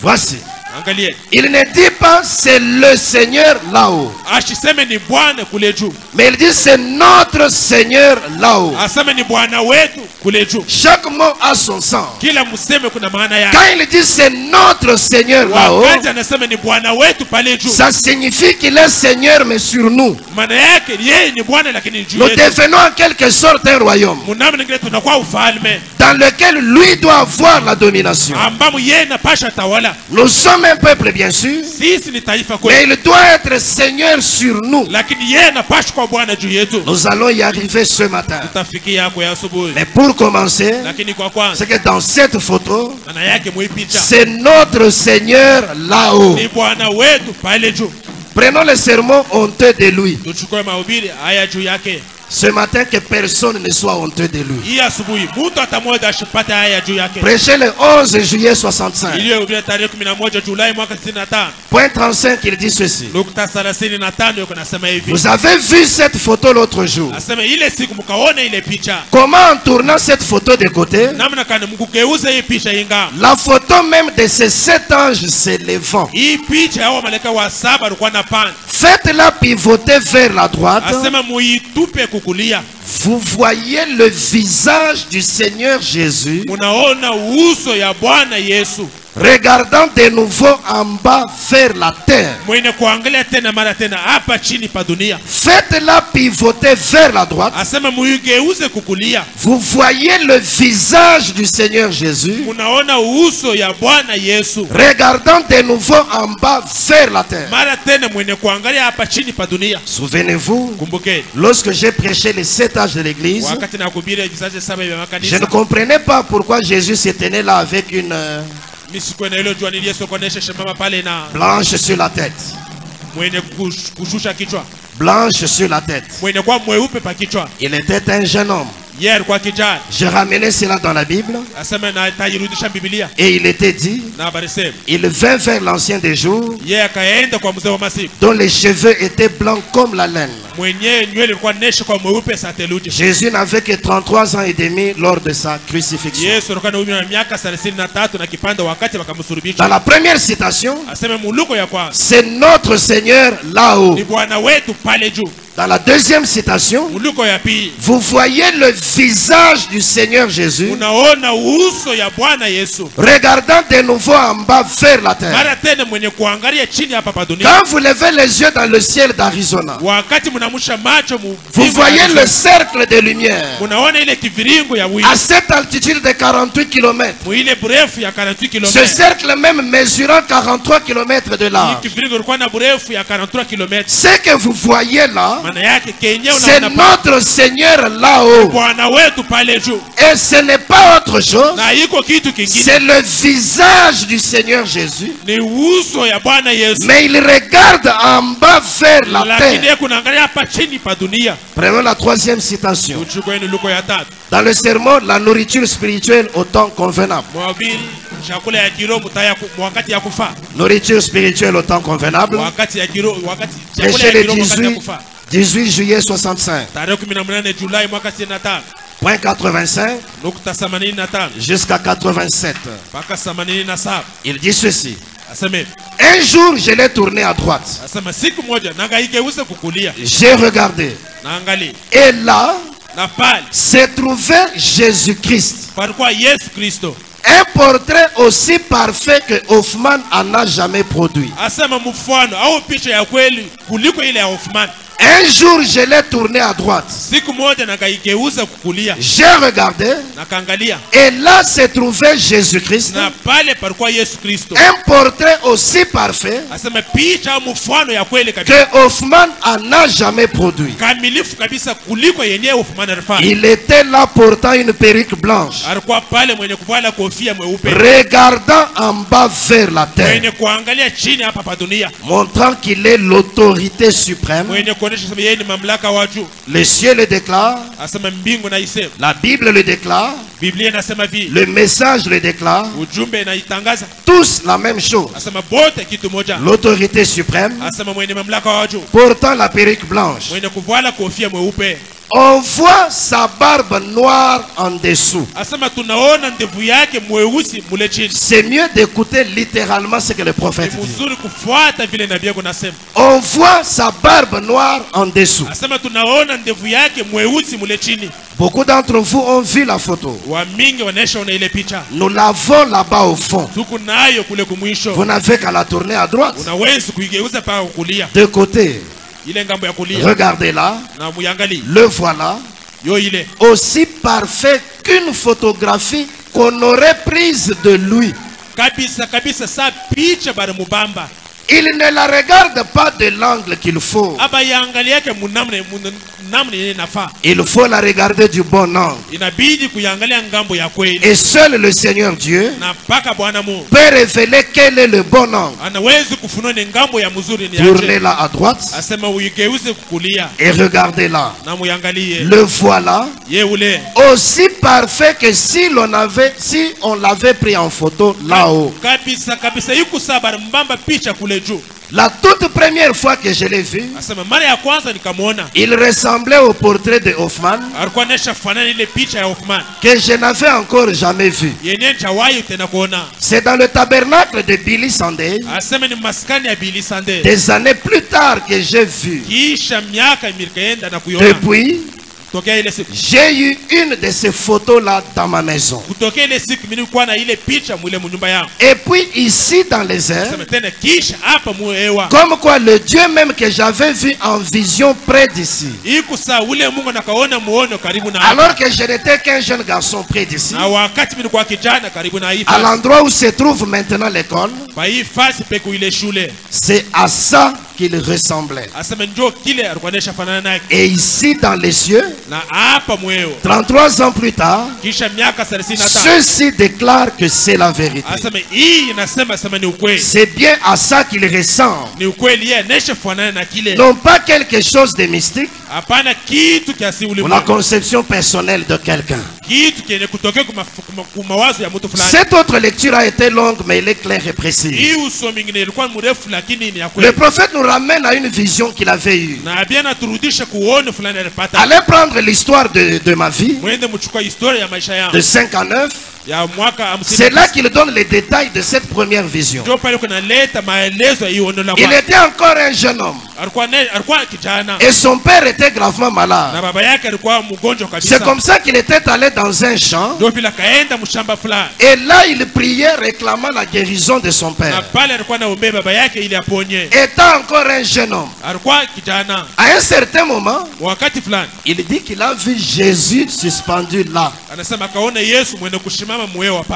Voici. Il ne dit pas c'est le Seigneur là-haut. Mais il dit c'est notre Seigneur là-haut. Chaque mot a son sens. Quand il dit c'est notre Seigneur là-haut, ça signifie qu'il est Seigneur mais sur nous. Nous devenons en quelque sorte un royaume dans lequel lui doit avoir la domination. Nous sommes un peuple bien sûr, mais il doit être Seigneur sur nous. Nous allons y arriver ce matin. Mais pour commencer, c'est que dans cette photo, c'est notre Seigneur là-haut. Prenons le sermon honteux de lui. Ce matin, que personne ne soit honteux de lui. Prêchez le 11 juillet 65. Point 35, il dit ceci. Vous avez vu cette photo l'autre jour. Comment en tournant cette photo de côté, la photo même de ces 7 anges s'élevant, faites-la pivoter vers la droite. Vous voyez le visage du Seigneur Jésus regardant de nouveau en bas vers la terre. Faites-la pivoter vers la droite. Vous voyez le visage du Seigneur Jésus regardant de nouveau en bas vers la terre. Souvenez-vous, lorsque j'ai prêché les 7 âges de l'église, je ne comprenais pas pourquoi Jésus se tenait là avec une blanche sur la tête. Blanche sur la tête. Il était un jeune homme. J'ai ramené cela dans la Bible. Et il était dit, il vint vers l'ancien des jours, dont les cheveux étaient blancs comme la laine. Jésus n'avait que 33 ans et demi lors de sa crucifixion. Dans la première citation, c'est notre Seigneur là-haut. Dans la deuxième citation, vous voyez le visage du Seigneur Jésus regardant de nouveau en bas vers la terre. Quand vous levez les yeux dans le ciel d'Arizona, vous voyez le cercle de lumière à cette altitude de 48 km. Ce cercle même mesurant 43 km de large. Ce que vous voyez là, c'est notre Seigneur là-haut. Et ce n'est pas autre chose. C'est le visage du Seigneur Jésus. Mais il regarde en bas vers la terre. Prenons la troisième citation. Dans le sermon, la nourriture spirituelle au temps convenable. Nourriture spirituelle au temps convenable. Prêché le 18 juillet 65. Point 85 jusqu'à 87. Il dit ceci. Un jour, je l'ai tourné à droite. J'ai regardé. Et là, s'est trouvé Jésus-Christ. Un portrait aussi parfait que Hoffman en a jamais produit. Un jour, je l'ai tourné à droite. J'ai regardé. Et là s'est trouvé Jésus-Christ. Un portrait aussi parfait que Hoffman en a jamais produit. Il était là portant une perruque blanche, regardant en bas vers la terre, montrant qu'il est l'autorité suprême. Le ciel le déclare, la Bible le déclare, le message le déclare, tous la même chose. L'autorité suprême, portant la perruque blanche. On voit sa barbe noire en dessous. C'est mieux d'écouter littéralement ce que le prophète dit. On voit sa barbe noire en dessous. Beaucoup d'entre vous ont vu la photo. Nous l'avons là-bas au fond. Vous n'avez qu'à la tourner à droite. De côté. Regardez là. Le voilà. Aussi parfait qu'une photographie qu'on aurait prise de lui. Il ne la regarde pas de l'angle qu'il faut. Il faut la regarder du bon angle. Et seul le Seigneur Dieu peut révéler quel est le bon angle. Tournez-la à droite et regardez-la. Le voilà aussi parfait que si on l'avait pris en photo là-haut. La toute première fois que je l'ai vu, il ressemblait au portrait de Hoffman que je n'avais encore jamais vu. C'est dans le tabernacle de Billy Sunday, des années plus tard, que j'ai vu. Depuis, j'ai eu une de ces photos-là dans ma maison. Et puis ici dans les airs, comme quoi le Dieu même que j'avais vu en vision près d'ici, alors que je n'étais qu'un jeune garçon près d'ici, à l'endroit où se trouve maintenant l'école, c'est à ça qu'il ressemblait. Et ici dans les cieux, 33 ans plus tard, ceux-ci déclarent que c'est la vérité. C'est bien à ça qu'il ressemble. Non pas quelque chose de mystique ou la conception personnelle de quelqu'un. Cette autre lecture a été longue, mais elle est claire et précise. Le prophète nous ramène à une vision qu'il avait eue. Allez prendre l'histoire de ma vie, de 5 à 9. C'est là qu'il donne les détails de cette première vision. Il était encore un jeune homme. Et son père était gravement malade. C'est comme ça qu'il était allé dans un champ. Et là il priait réclamant la guérison de son père. Étant encore un jeune homme, à un certain moment, il dit qu'il a vu Jésus suspendu là.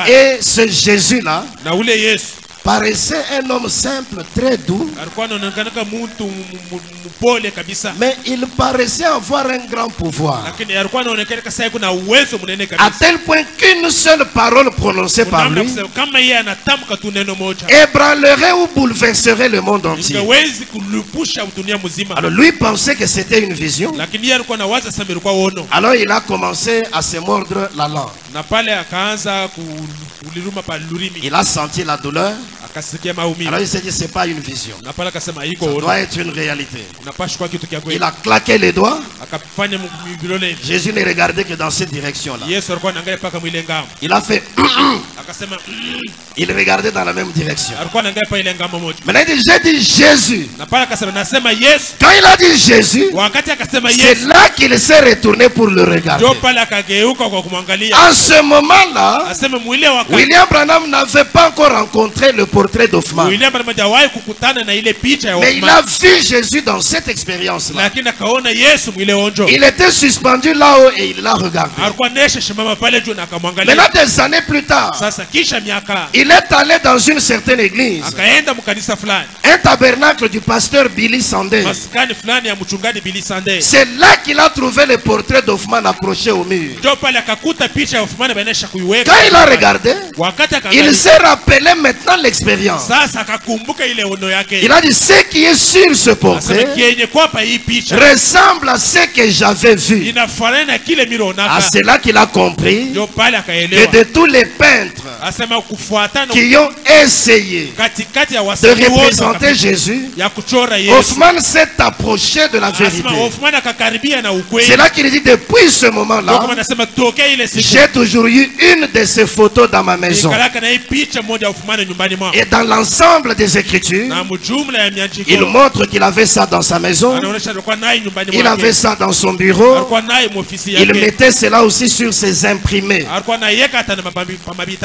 Et ce Jésus-là, paraissait un homme simple, très doux. Mais il paraissait avoir un grand pouvoir. À tel point qu'une seule parole prononcée par lui ébranlerait ou bouleverserait le monde entier. Alors lui pensait que c'était une vision. Alors il a commencé à se mordre la langue. Il a senti la douleur. Alors il s'est dit, c'est pas une vision, ça doit être une réalité. Il a claqué les doigts. Jésus ne regardait que dans cette direction là. Il a fait il regardait dans la même direction. Maintenant il dit, j'ai dit Jésus. Quand il a dit Jésus, c'est là qu'il s'est retourné pour le regarder. En ce moment là, William Branham n'avait pas encore rencontré le portrait d'Hoffman. Mais il a vu Jésus dans cette expérience là. Il était suspendu là-haut et il l'a regardé. Maintenant des années plus tard, il est allé dans une certaine église, un tabernacle du pasteur Billy Sunday. C'est là qu'il a trouvé le portrait d'Hoffman accroché au mur. Quand il a regardé, il s'est rappelé maintenant l'expérience. Il a dit, ce qui est sur ce portrait ressemble à ce que j'avais vu. À cela qu'il a compris que de tous les peintres qui ont essayé de représenter Jésus, Hoffman s'est approché de la vérité. C'est là qu'il dit, depuis ce moment-là, j'ai toujours eu une de ces photos dans ma maison. Et dans l'ensemble des Écritures, il montre qu'il avait ça dans sa maison, il avait ça dans son bureau, il mettait cela aussi sur ses imprimés.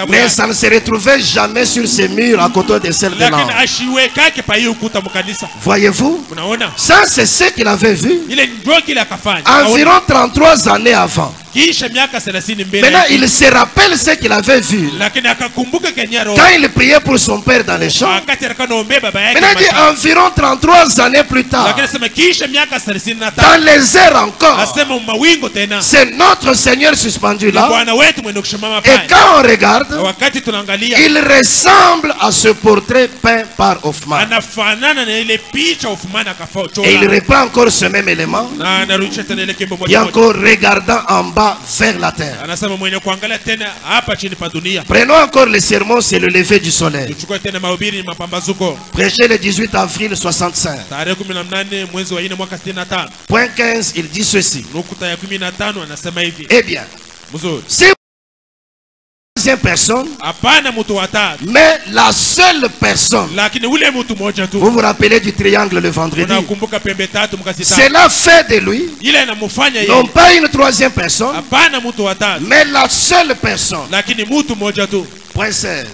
Mais ça ne se retrouvait jamais sur ses murs à côté de celles de l'ange. Voyez-vous, ça c'est ce qu'il avait vu environ 33 années avant. Maintenant il se rappelle ce qu'il avait vu quand il priait pour son père dans les champs. Maintenant il dit environ 33 années plus tard, dans les airs encore, c'est notre Seigneur suspendu là. Et quand on regarde, il ressemble à ce portrait peint par Hoffman. Et il reprend encore ce même élément. Et encore regardant en bas vers la terre. Prenons encore le sermon, c'est le lever du soleil. Prêché le 18 avril 65. Point 15, il dit ceci. Eh bien, si personne, mais la seule personne, vous vous rappelez du triangle le vendredi, cela fait de lui non pas une troisième personne, mais la seule personne. Point 16.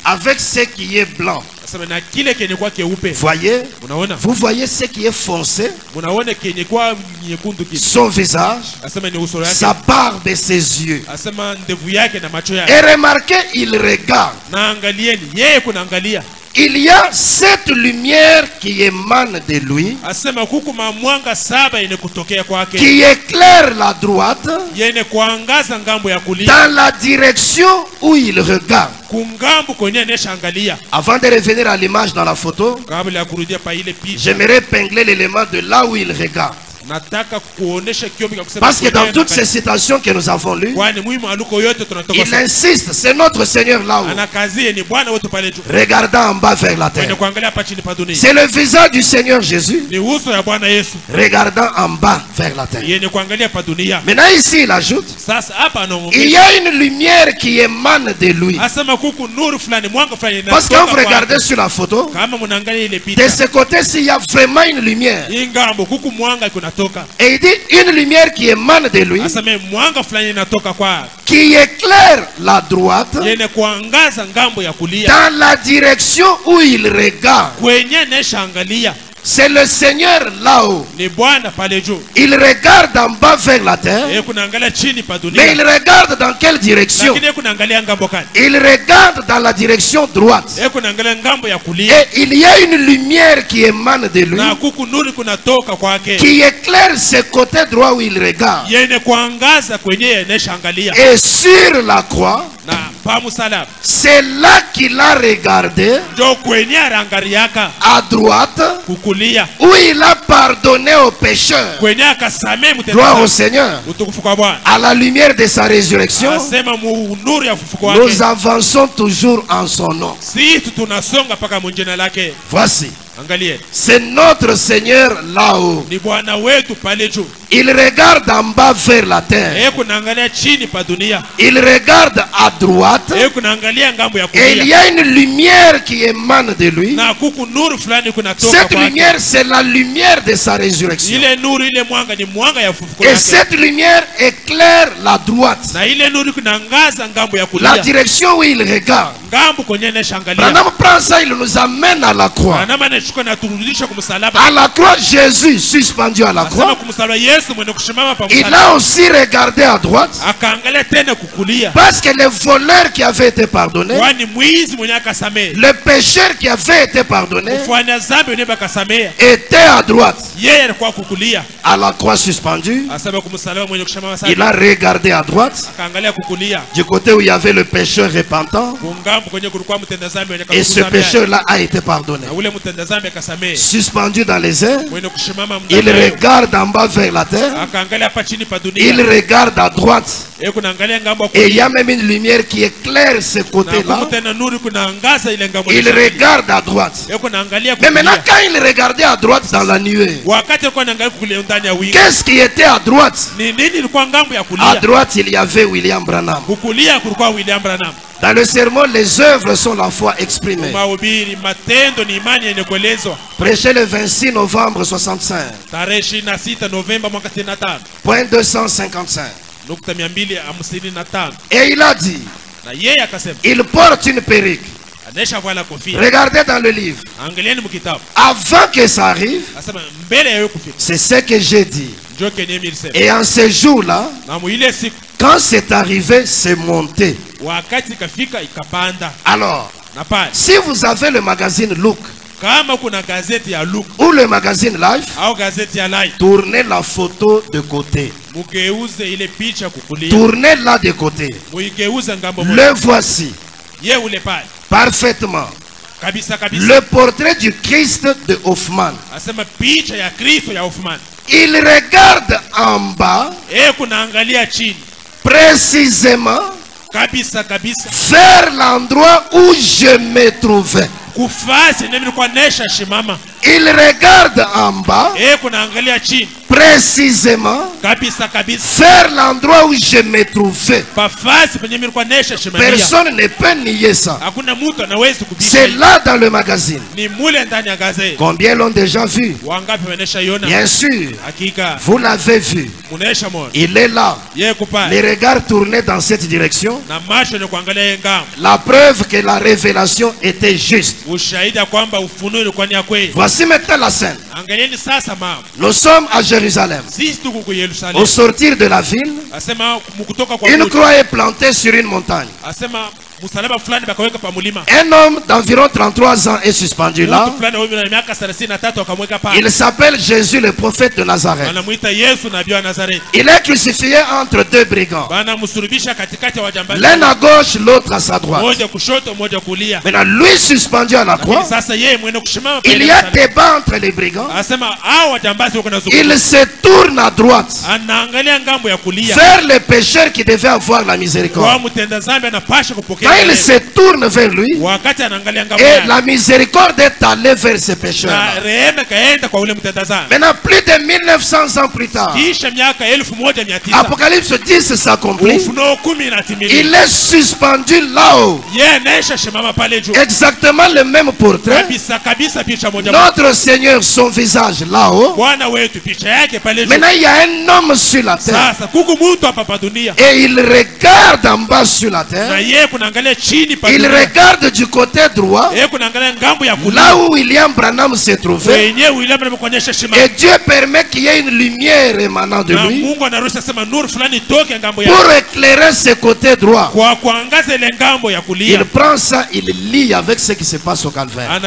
Avec ce qui est blanc, voyez, vous voyez ce qui est foncé, son visage, sa barbe et ses yeux. Et remarquez, il regarde. Il y a cette lumière qui émane de lui, qui éclaire la droite dans la direction où il regarde. Avant de revenir à l'image dans la photo, j'aimerais épingler l'élément de là où il regarde. Parce que dans toutes ces citations que nous avons lues, il insiste, c'est notre Seigneur là-haut, regardant en bas vers la terre. C'est le visage du Seigneur Jésus, regardant en bas vers la terre. Maintenant ici il ajoute, il y a une lumière qui émane de lui. Parce que quand vous regardez sur la photo, de ce côté-ci il y a vraiment une lumière. Et il dit une lumière qui émane de lui, qui éclaire la droite dans la direction où il regarde. C'est le Seigneur là-haut. Il regarde en bas vers la terre. Mais il regarde dans quelle direction? Il regarde dans la direction droite. Et il y a une lumière qui émane de lui, qui éclaire ce côté droit où il regarde. Et sur la croix, c'est là qu'il a regardé à droite, où il a pardonné aux pécheurs. Gloire au Seigneur. À la lumière de sa résurrection, nous avançons toujours en son nom. Voici, c'est notre Seigneur là-haut. Il regarde en bas vers la terre. Il regarde à droite. Et il y a une lumière qui émane de lui. Cette lumière, c'est la lumière de sa résurrection. Et cette lumière éclaire la droite, la direction où il regarde. Branham prend ça, il nous amène à la croix. À la croix, Jésus suspendu à la croix, il a aussi regardé à droite, parce que le voleur qui avait été pardonné, le pécheur qui avait été pardonné, était à droite. À la croix suspendue, il a regardé à droite, du côté où il y avait le pécheur repentant, et ce pécheur-là a été pardonné. Suspendu dans les airs, il regarde en bas vers la terre, il regarde à droite, et il y a même une lumière qui éclaire ce côté-là. Il regarde à droite. Mais maintenant, quand il regardait à droite dans la nuée, qu'est-ce qui était à droite? À droite, il y avait William Branham. Dans le sermon, les œuvres sont la foi exprimée. Prêché le 26 novembre 65. Point 255. Et il a dit, il porte une perruque. Regardez dans le livre. Avant que ça arrive, c'est ce que j'ai dit. Et en ce jour-là, quand c'est arrivé, c'est monté. Alors, si vous avez le magazine Look ou le magazine Life, tournez la photo de côté. Tournez-la de côté. Le voici. Parfaitement. Le portrait du Christ de Hoffman. Il regarde en bas, précisément vers l'endroit où je me trouvais. Il regarde en bas, précisément vers l'endroit où je me trouvais. Personne ne peut nier ça. C'est là dans le magazine. Combien l'ont déjà vu? Bien sûr, vous l'avez vu. Il est là, les regards tournés dans cette direction. La preuve que la révélation était juste. Voici maintenant la scène. Nous sommes à Jérusalem. Au sortir de la ville, une croix est plantée sur une montagne. Un homme d'environ 33 ans est suspendu là. Il s'appelle Jésus, le prophète de Nazareth. Il est crucifié entre deux brigands, l'un à gauche, l'autre à sa droite. Maintenant, lui suspendu à la croix, il y a débat entre les brigands. Il se tourne à droite vers le pécheur qui devait avoir la miséricorde. Quand il se tourne vers lui, et la miséricorde est allée vers ce pécheur. Maintenant, plus de 1900 ans plus tard, Apocalypse 10 s'accomplit. Il est suspendu là-haut. Exactement le même portrait. Notre Seigneur, son visage là-haut. Maintenant, il y a un homme sur la terre. Et il regarde en bas sur la terre. Il regarde du côté droit, là où William Branham se trouvait, et Dieu permet qu'il y ait une lumière émanant de lui pour éclairer ce côté droit. Il prend ça, il lit avec ce qui se passe au calvaire.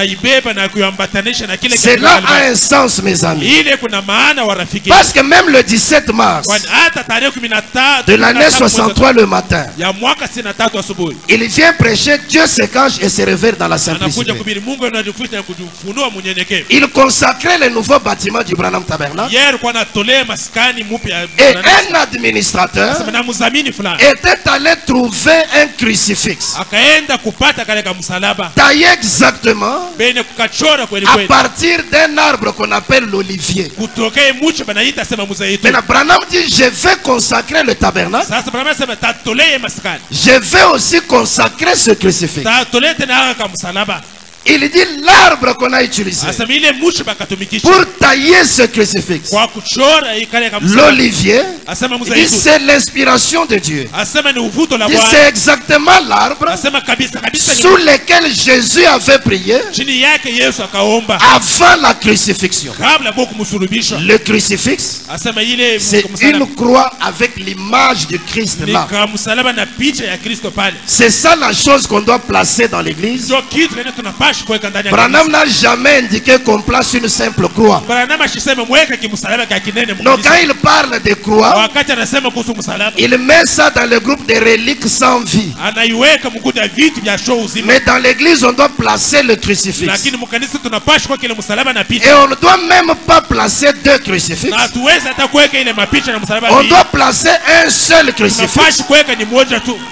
Cela a un sens, mes amis. Parce que même le 17 mars de l'année 63 le matin, il vient prêcher, Dieu se cache et se révèle dans la simplicité. Il consacrait le nouveau bâtiment du Branham Tabernacle. Et un administrateur était allé trouver un crucifix taillé exactement à partir d'un arbre qu'on appelle l'olivier. Maintenant, Branham dit, je vais consacrer le tabernacle. Je vais aussi consacrer ce crucifix. Il dit l'arbre qu'on a utilisé pour tailler ce crucifix, l'olivier, c'est l'inspiration de Dieu. C'est exactement l'arbre sous lequel Jésus avait prié avant la crucifixion. Le crucifix, c'est une croix avec l'image du Christ là. C'est ça la chose qu'on doit placer dans l'église. Branham n'a jamais indiqué qu'on place une simple croix. Donc quand il parle de croix, il met ça dans le groupe des reliques sans vie. Mais dans l'église, on doit placer le crucifix. Et on ne doit même pas placer deux crucifix. On doit placer un seul crucifix.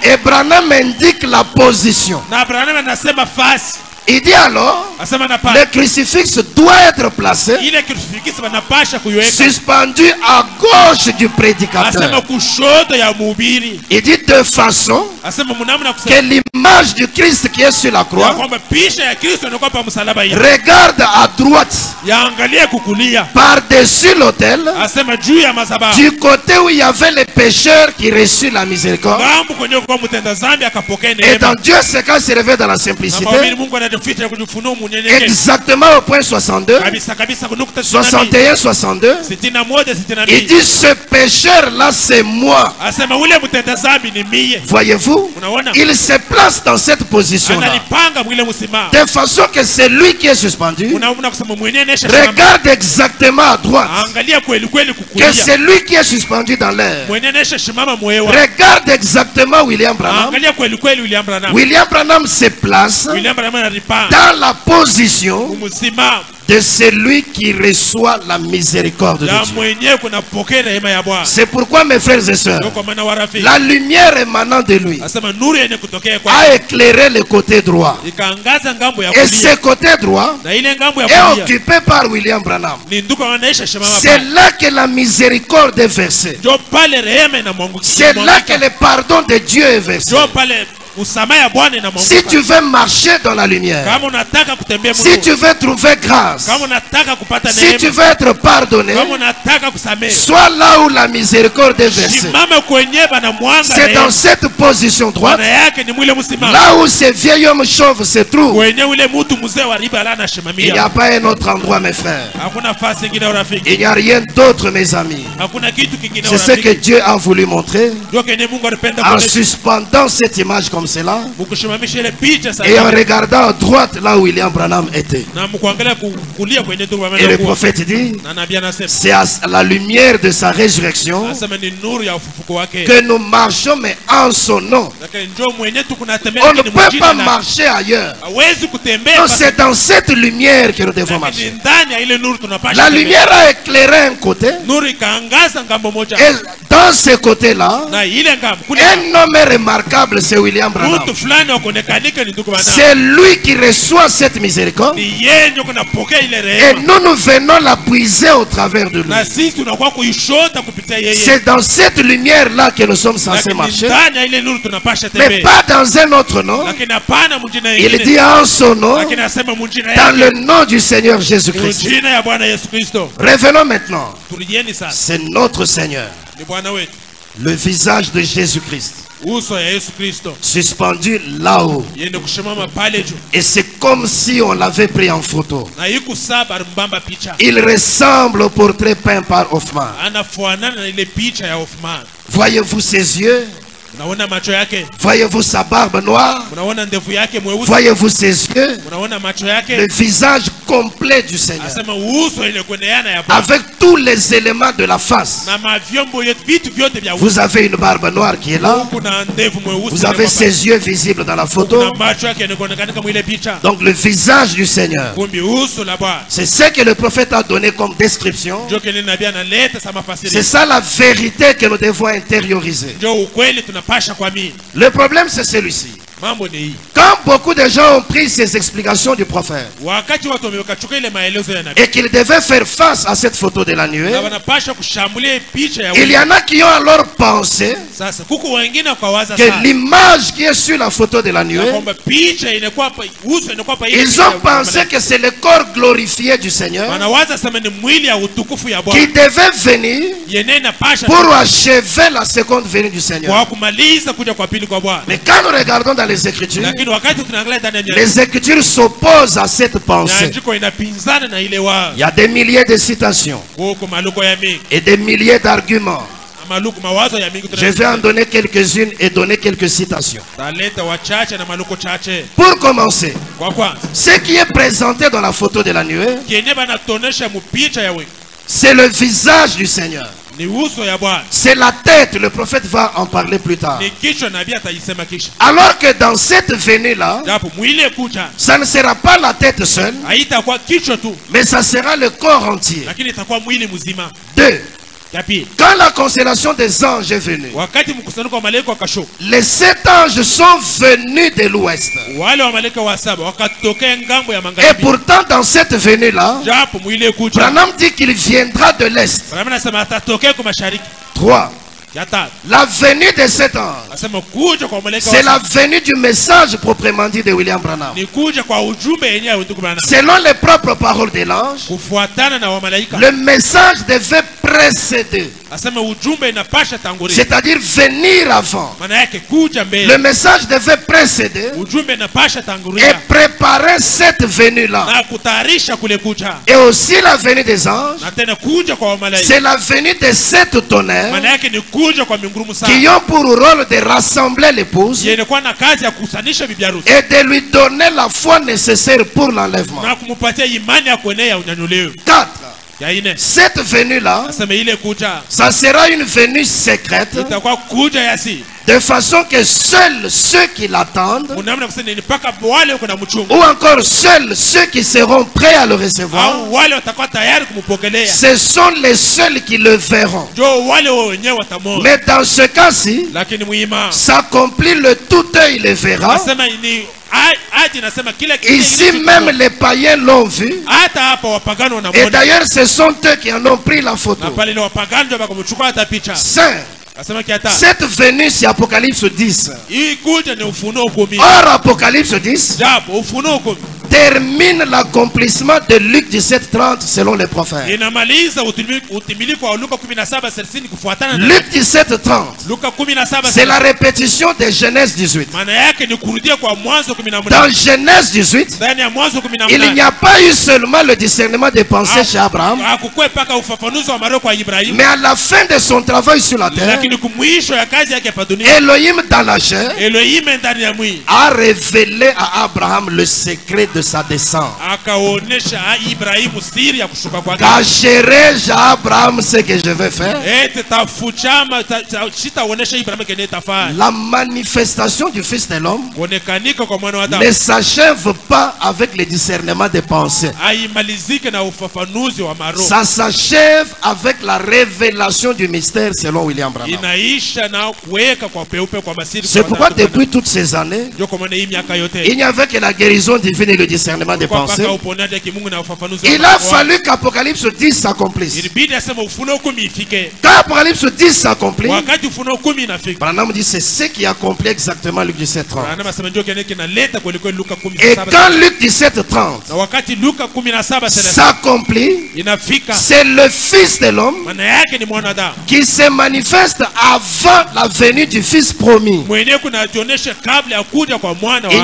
Et Branham indique la position. Il dit alors, le crucifix doit être placé suspendu à gauche du prédicateur. Il dit de façon que l'image du Christ qui est sur la croix regarde à droite par-dessus l'autel, du côté où il y avait les pécheurs qui reçurent la miséricorde. Et dans Dieu, c'est quand il se révèle dans la simplicité. Exactement au point 62, 61, 62. Il dit ce pécheur là c'est moi. Voyez-vous, il se place dans cette position là de façon que c'est lui qui est suspendu. Regarde exactement à droite que c'est lui qui est suspendu dans l'air. Regarde exactement William Branham. William Branham se place dans la position de celui qui reçoit la miséricorde de Dieu. C'est pourquoi, mes frères et sœurs, la lumière émanant de lui a éclairé le côté droit. Et ce côté droit est occupé par William Branham. C'est là que la miséricorde est versée. C'est là que le pardon de Dieu est versé. Si tu veux marcher dans la lumière, si tu veux trouver grâce, si tu veux être pardonné, sois là où la miséricorde est versée. C'est dans cette position droite, là où ce vieil homme chauve se trouve. Il n'y a pas un autre endroit, mes frères. Il n'y a rien d'autre, mes amis. C'est ce que Dieu a voulu montrer en suspendant cette image comme cela et en regardant à droite là où William Branham était. Et le prophète dit, c'est à la lumière de sa résurrection que nous marchons, mais en son nom. On ne peut pas marcher ailleurs. C'est dans cette lumière que nous devons marcher. La lumière a éclairé un côté, et dans ce côté-là, un homme remarquable, c'est William Branham. C'est lui qui reçoit cette miséricorde, et nous venons la puiser au travers de lui. C'est dans cette lumière-là que nous sommes censés marcher, mais pas dans un autre nom. Il dit en son nom, dans le nom du Seigneur Jésus-Christ. Revenons maintenant. C'est notre Seigneur, le visage de Jésus-Christ. suspendu là-haut. Et c'est comme si on l'avait pris en photo. Il ressemble au portrait peint par Hoffman. Voyez-vous ses yeux? Voyez-vous sa barbe noire? Voyez-vous ses yeux? Le visage complet du Seigneur, avec tous les éléments de la face. Vous avez une barbe noire qui est là. Vous avez ses yeux visibles dans la photo. Donc le visage du Seigneur, c'est ce que le prophète a donné comme description. C'est ça la vérité que nous devons intérioriser. Le problème, c'est celui-ci. Quand beaucoup de gens ont pris ces explications du prophète et qu'ils devaient faire face à cette photo de la nuée, il y en a qui ont alors pensé que l'image qui est sur la photo de la nuée, ils ont pensé que c'est le corps glorifié du Seigneur qui devait venir pour achever la seconde venue du Seigneur. Mais quand nous regardons dans les Écritures s'opposent à cette pensée. Il y a des milliers de citations et des milliers d'arguments. Je vais en donner quelques-unes et donner quelques citations. Pour commencer, ce qui est présenté dans la photo de la nuée, c'est le visage du Seigneur. C'est la tête, le prophète va en parler plus tard. Alors que dans cette venue-là, ça ne sera pas la tête seule, mais ça sera le corps entier. 2. Quand la constellation des anges est venue, les 7 anges sont venus de l'ouest. Et pourtant dans cette venue-là, Branham dit qu'il viendra de l'est. 3. La venue de cet ange, c'est la venue du message proprement dit de William Branham. Selon les propres paroles de l'ange, le message devait précéder, c'est-à-dire venir avant. Le message devait précéder et préparer cette venue-là. Et aussi la venue des anges, c'est la venue de 7 tonnerres qui ont pour rôle de rassembler l'épouse et de lui donner la foi nécessaire pour l'enlèvement. 4. Cette venue-là, ça sera une venue secrète, de façon que seuls ceux qui l'attendent, ou encore seuls ceux qui seront prêts à le recevoir, ce sont les seuls qui le verront. Mais dans ce cas-ci, s'accomplit le tout œil le verra. Ici même les païens l'ont vu. Et d'ailleurs ce sont eux qui en ont pris la photo. 5. Cette venue c'est Apocalypse 10. Or Apocalypse 10 termine l'accomplissement de Luc 17:30 selon les prophètes. Luc 17:30, c'est la répétition de Genèse 18. Dans Genèse 18, il n'y a pas eu seulement le discernement des pensées chez Abraham, mais à la fin de son travail sur la terre, Elohim dans la chair a révélé à Abraham le secret de sa descente. Cacherai-je à Abraham ce que je vais faire? La manifestation du Fils de l'homme ne s'achève pas avec le discernement des pensées. Ça s'achève avec la révélation du mystère selon William Branham. C'est pourquoi depuis toutes ces années, il n'y avait que la guérison divine et le discernement des pensées. Il a fallu qu'Apocalypse 10 s'accomplisse. Quand Apocalypse 10 s'accomplit, Branham dit c'est ce qui accomplit exactement Luc 17:30. Et quand Luc 17:30 s'accomplit, c'est le Fils de l'homme qui se manifeste avant la venue du Fils promis. Il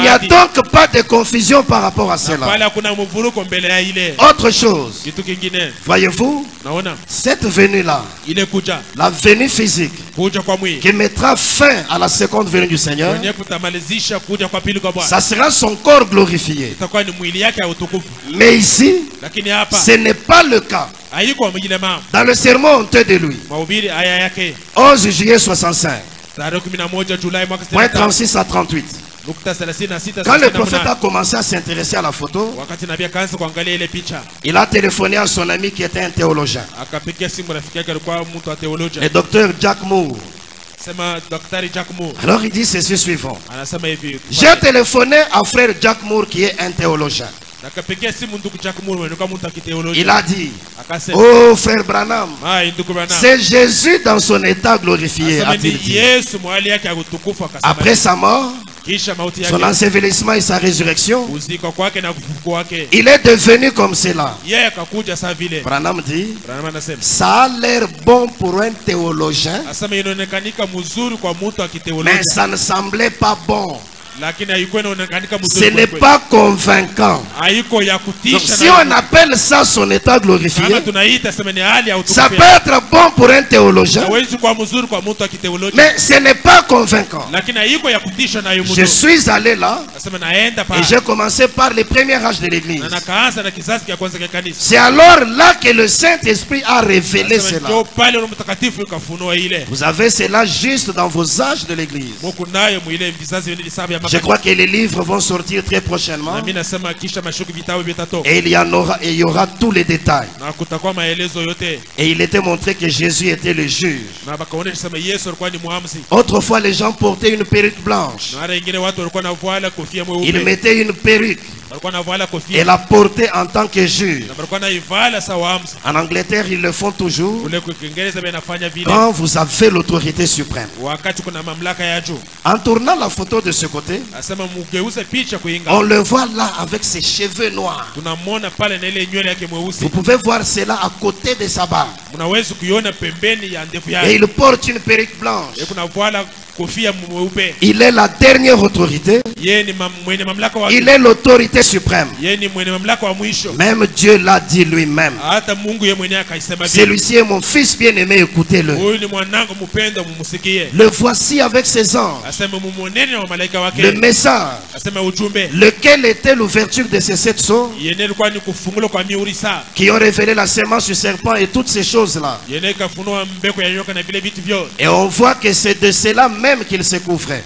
n'y a donc pas de confusion par rapport à cela. Autre chose, voyez-vous, cette venue-là, la venue physique, qui mettra fin à la seconde venue du Seigneur, ça sera son corps glorifié. Mais ici, ce n'est pas le cas. Dans le sermon honteux de lui, 11 juillet 65, point 36 à 38. Quand le prophète a commencé à s'intéresser à la photo, il a téléphoné à son ami qui était un théologien, le docteur Jack Moore. Alors il dit ceci suivant: j'ai téléphoné à frère Jack Moore qui est un théologien. Il a dit: oh frère Branham, c'est Jésus dans son état glorifié, a-t-il dit. Après sa mort, son ensevelissement et sa résurrection, il est devenu comme cela. Branham dit: ça a l'air bon pour un théologien, mais ça ne semblait pas bon. Ce n'est pas convaincant. Donc, si on appelle ça son état glorifié, ça peut être bon pour un théologien, mais ce n'est pas convaincant. Je suis allé là et j'ai commencé par les premiers âges de l'église. C'est alors là que le Saint-Esprit a révélé cela. Vous avez cela juste dans vos âges de l'église. Je crois que les livres vont sortir très prochainement. Et il y aura tous les détails. Et il était montré que Jésus était le juge. Autrefois, les gens portaient une perruque blanche. Ils mettaient une perruque et la portaient en tant que juge. En Angleterre, ils le font toujours quand vous avez l'autorité suprême. En tournant la photo de ce côté, on le voit là avec ses cheveux noirs. Vous pouvez voir cela à côté de sa barbe. Et il porte une perruque blanche. Il est la dernière autorité. Il est l'autorité suprême. Même Dieu l'a dit lui-même: celui-ci est mon fils bien-aimé, écoutez-le. Le voici avec ses anges. Le message, lequel était l'ouverture de ces 7 sceaux qui ont révélé la sémence du serpent et toutes ces choses-là. Et on voit que c'est de cela même qu'il se couvrait.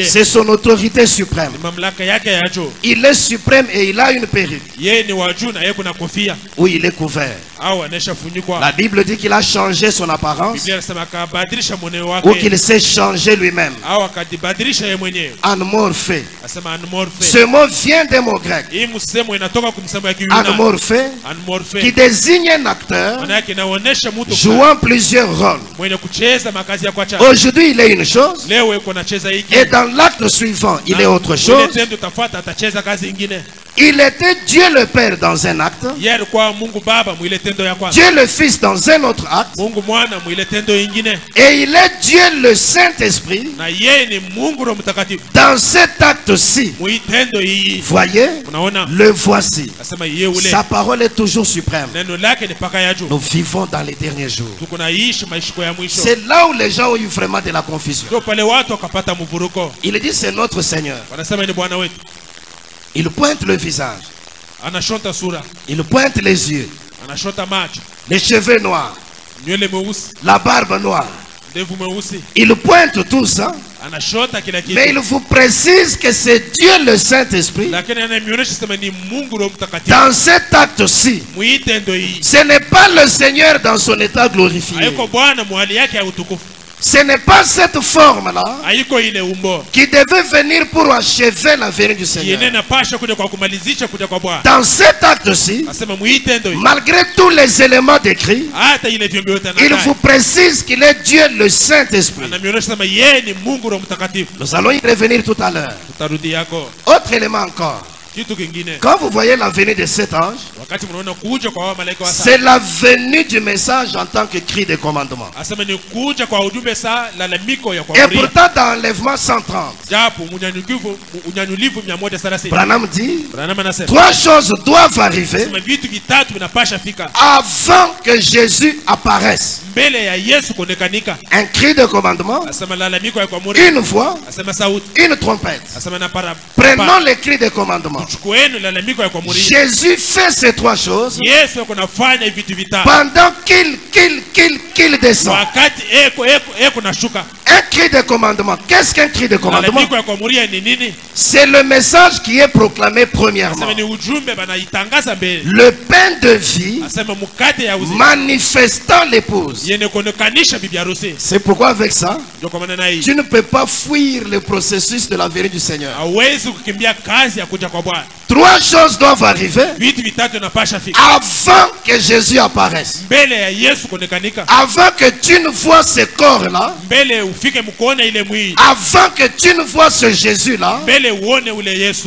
C'est son autorité suprême. Il est suprême et il a une perruque. Oui, il est couvert. La Bible dit qu'il a changé son apparence, ou qu'il s'est changé lui-même. Anmorphé. Ce mot vient des mots grecs. Anmorphé, qui désigne un acteur jouant plusieurs rôles. Aujourd'hui, il est une chose, et dans l'acte suivant, il est autre chose. Il était Dieu le Père dans un acte, Dieu le Fils dans un autre acte, et il est Dieu le Saint-Esprit dans cet acte-ci. Voyez, le voici. Sa parole est toujours suprême. Nous vivons dans les derniers jours. C'est là où les gens ont eu vraiment de la confusion. Il dit: c'est notre Seigneur. Il pointe le visage, il pointe les yeux, les cheveux noirs, la barbe noire. Il pointe tout ça, mais il vous précise que c'est Dieu le Saint-Esprit dans cet acte-ci. Ce n'est pas le Seigneur dans son état glorifié. Ce n'est pas cette forme-là qui devait venir pour achever la venue du Seigneur. Dans cet acte-ci, malgré tous les éléments décrits, il vous précise qu'il est Dieu le Saint-Esprit. Nous allons y revenir tout à l'heure. Autre élément encore. Quand vous voyez la venue de cet ange, c'est la venue du message en tant que cri de commandement. Et pourtant dans l'enlèvement 130, Branham dit, 3 choses doivent arriver avant que Jésus apparaisse. Un cri de commandement, une voix, une trompette. Prenons les cris de commandement. Jésus fait ces 3 choses pendant qu'il descend. Un cri de commandement. Qu'est-ce qu'un cri de commandement? C'est le message qui est proclamé premièrement. Le pain de vie manifestant l'épouse. C'est pourquoi avec ça, tu ne peux pas fuir le processus de la venue du Seigneur. 3 choses doivent arriver avant que Jésus apparaisse. Avant que tu ne vois ce corps-là, avant que tu ne vois ce Jésus-là,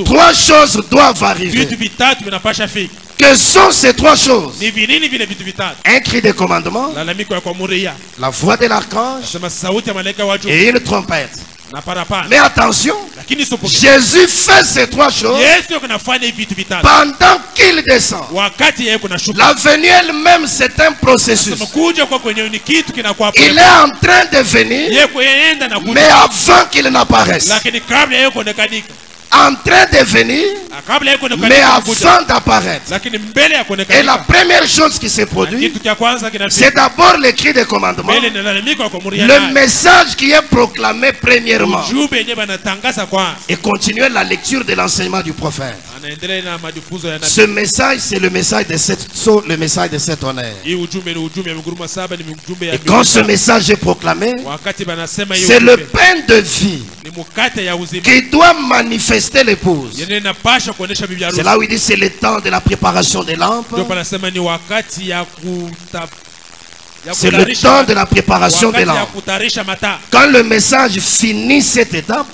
3 choses doivent arriver. Que sont ces 3 choses? Un cri de commandement, la voix de l'archange et une trompette. Mais attention, Jésus fait ces 3 choses pendant qu'il descend. La venue elle-même, c'est un processus. Il est en train de venir, mais avant qu'il n'apparaisse. En train de venir, mais avant d'apparaître. Et la première chose qui se produit, c'est d'abord le cri de commandement, le message qui est proclamé premièrement, et continuer la lecture de l'enseignement du prophète. Ce message, c'est le message de le message de cet honneur. Et quand ce message est proclamé, c'est le pain de vie qui doit manifester l'épouse. C'est là où il dit c'est le temps de la préparation des lampes. C'est le temps de la préparation des lampes. Quand le message finit cette étape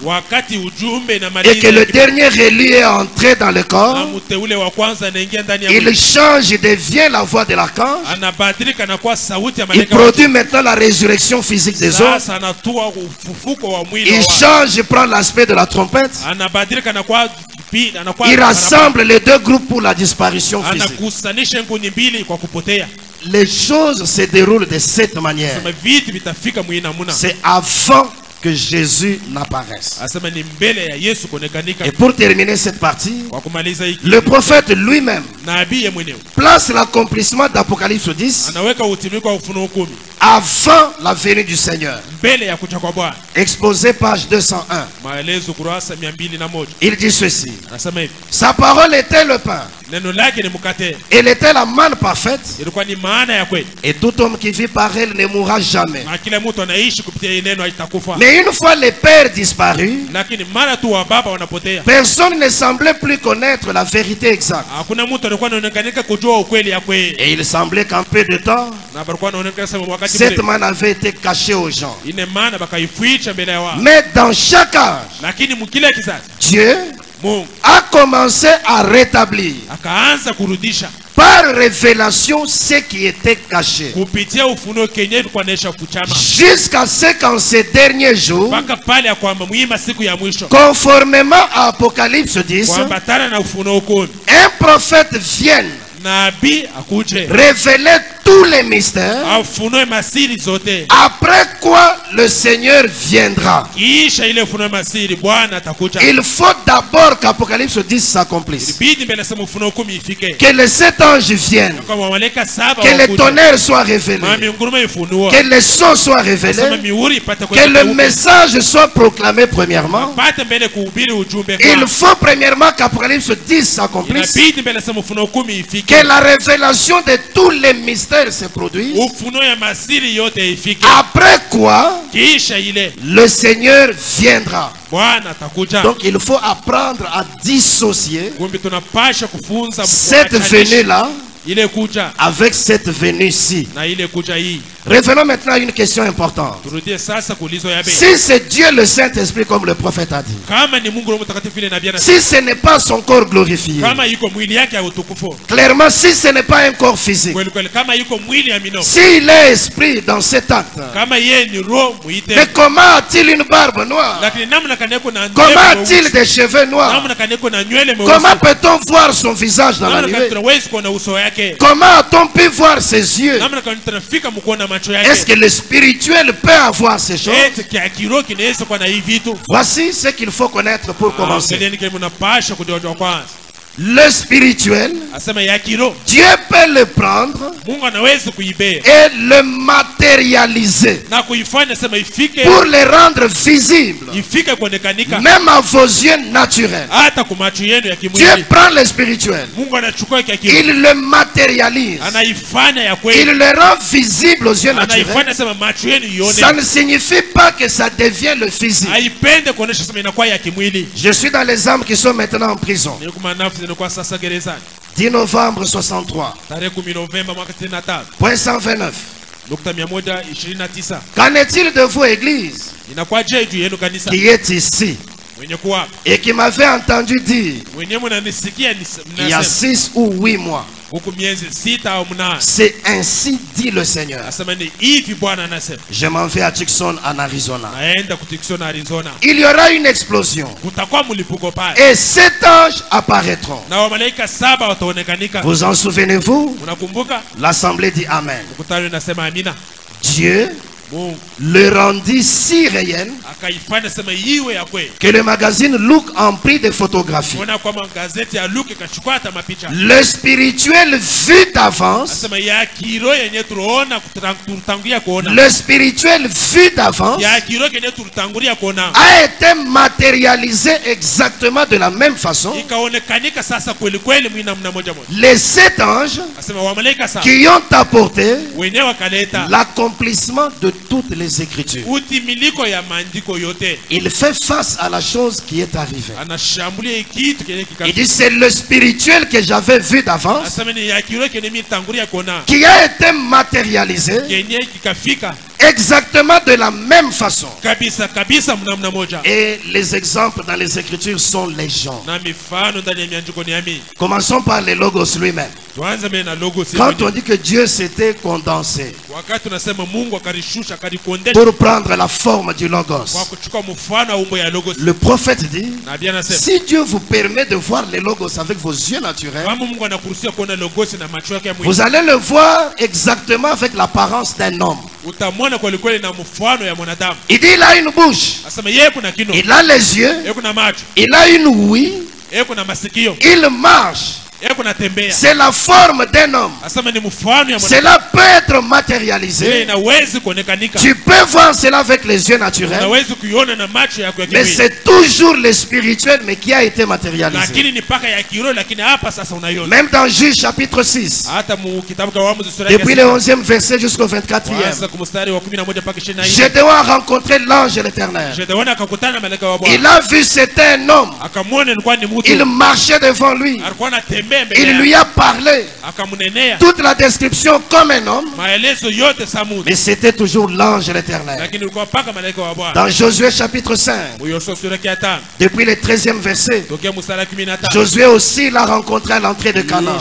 et que le dernier élu est entré dans le corps, il change et devient la voix de l'archange. Il produit maintenant la résurrection physique des hommes. Il change et prend l'aspect de la trompette. Il rassemble les 2 groupes pour la disparition physique. Les choses se déroulent de cette manière. C'est avant que Jésus n'apparaisse. Et pour terminer cette partie, le prophète lui-même place l'accomplissement d'Apocalypse 10 avant la venue du Seigneur. Exposé page 201. Il dit ceci: sa parole était le pain. Elle était la manne parfaite. Et tout homme qui vit par elle ne mourra jamais. Mais une fois les pères disparus, personne ne semblait plus connaître la vérité exacte. Et il semblait qu'en peu de temps, cette manne avait été cachée aux gens. Mais dans chaque âge, Dieu a commencé à rétablir par révélation ce qui était caché, jusqu'à ce qu'en ces derniers jours, conformément à Apocalypse 10, un prophète vienne révéler tous les mystères, après quoi le Seigneur viendra. Il faut d'abord qu'Apocalypse 10 s'accomplisse, que les 7 anges viennent, que le tonnerre soit révélé, que le son soit révélé, que le message soit proclamé premièrement. Il faut premièrement qu'Apocalypse 10 s'accomplisse, que la révélation de tous les mystères mystères se produisent. Après quoi, le Seigneur viendra. Donc il faut apprendre à dissocier cette venue-là avec cette venue-ci. Revenons maintenant à une question importante. Si c'est Dieu le Saint-Esprit comme le prophète a dit, si ce n'est pas son corps glorifié, clairement si ce n'est pas un corps physique, s'il est esprit dans cet acte, mais comment a-t-il une barbe noire? Comment a-t-il des cheveux noirs? Comment peut-on voir son visage dans la nuée? Comment a-t-on pu voir ses yeux? Est-ce que le spirituel peut avoir ces choses? Voici ce qu'il faut connaître pour commencer. Le spirituel, Dieu peut le prendre et le matérialiser pour le rendre visible, même à vos yeux naturels. Dieu prend le spirituel, il le matérialise, il le rend visible aux yeux naturels. Ça ne signifie pas que ça devient le physique. Je suis dans les âmes qui sont maintenant en prison. 10 novembre 63. Point 129. Qu'en est-il de vous, Église, qui est ici et qui m'avait entendu dire il y a 6 ou 8 mois, c'est ainsi dit le Seigneur, je m'en vais à Tucson en Arizona. Il y aura une explosion et 7 anges apparaîtront. Vous en souvenez-vous? L'assemblée dit Amen. Dieu le rendit si réel que le magazine Look en prit des photographies. Le spirituel vu d'avance, le spirituel vu d'avance a été matérialisé exactement de la même façon. Les 7 anges qui ont apporté l'accomplissement de toutes les Écritures. Il fait face à la chose qui est arrivée. Il dit c'est le spirituel que j'avais vu d'avance qui a été matérialisé exactement de la même façon. Et les exemples dans les Écritures sont légion. Commençons par le Logos lui-même. Quand on dit que Dieu s'était condensé pour prendre la forme du Logos, le prophète dit, si Dieu vous permet de voir le Logos avec vos yeux naturels, vous allez le voir exactement avec l'apparence d'un homme. Il dit il a une bouche, il a les yeux, il a une ouïe, il marche. C'est la forme d'un homme. Cela peut être matérialisé. Tu peux voir cela avec les yeux naturels, mais c'est toujours le spirituel mais qui a été matérialisé. Même dans Juge chapitre 6, depuis le 11e verset jusqu'au 24e, Gédéon a rencontré l'ange de l'Éternel. Il a vu c'était un homme. Il marchait devant lui. Il lui a parlé toute la description comme un homme, mais c'était toujours l'ange de l'Éternel. Dans Josué chapitre 5, depuis le 13e verset, Josué aussi l'a rencontré à l'entrée de Canaan.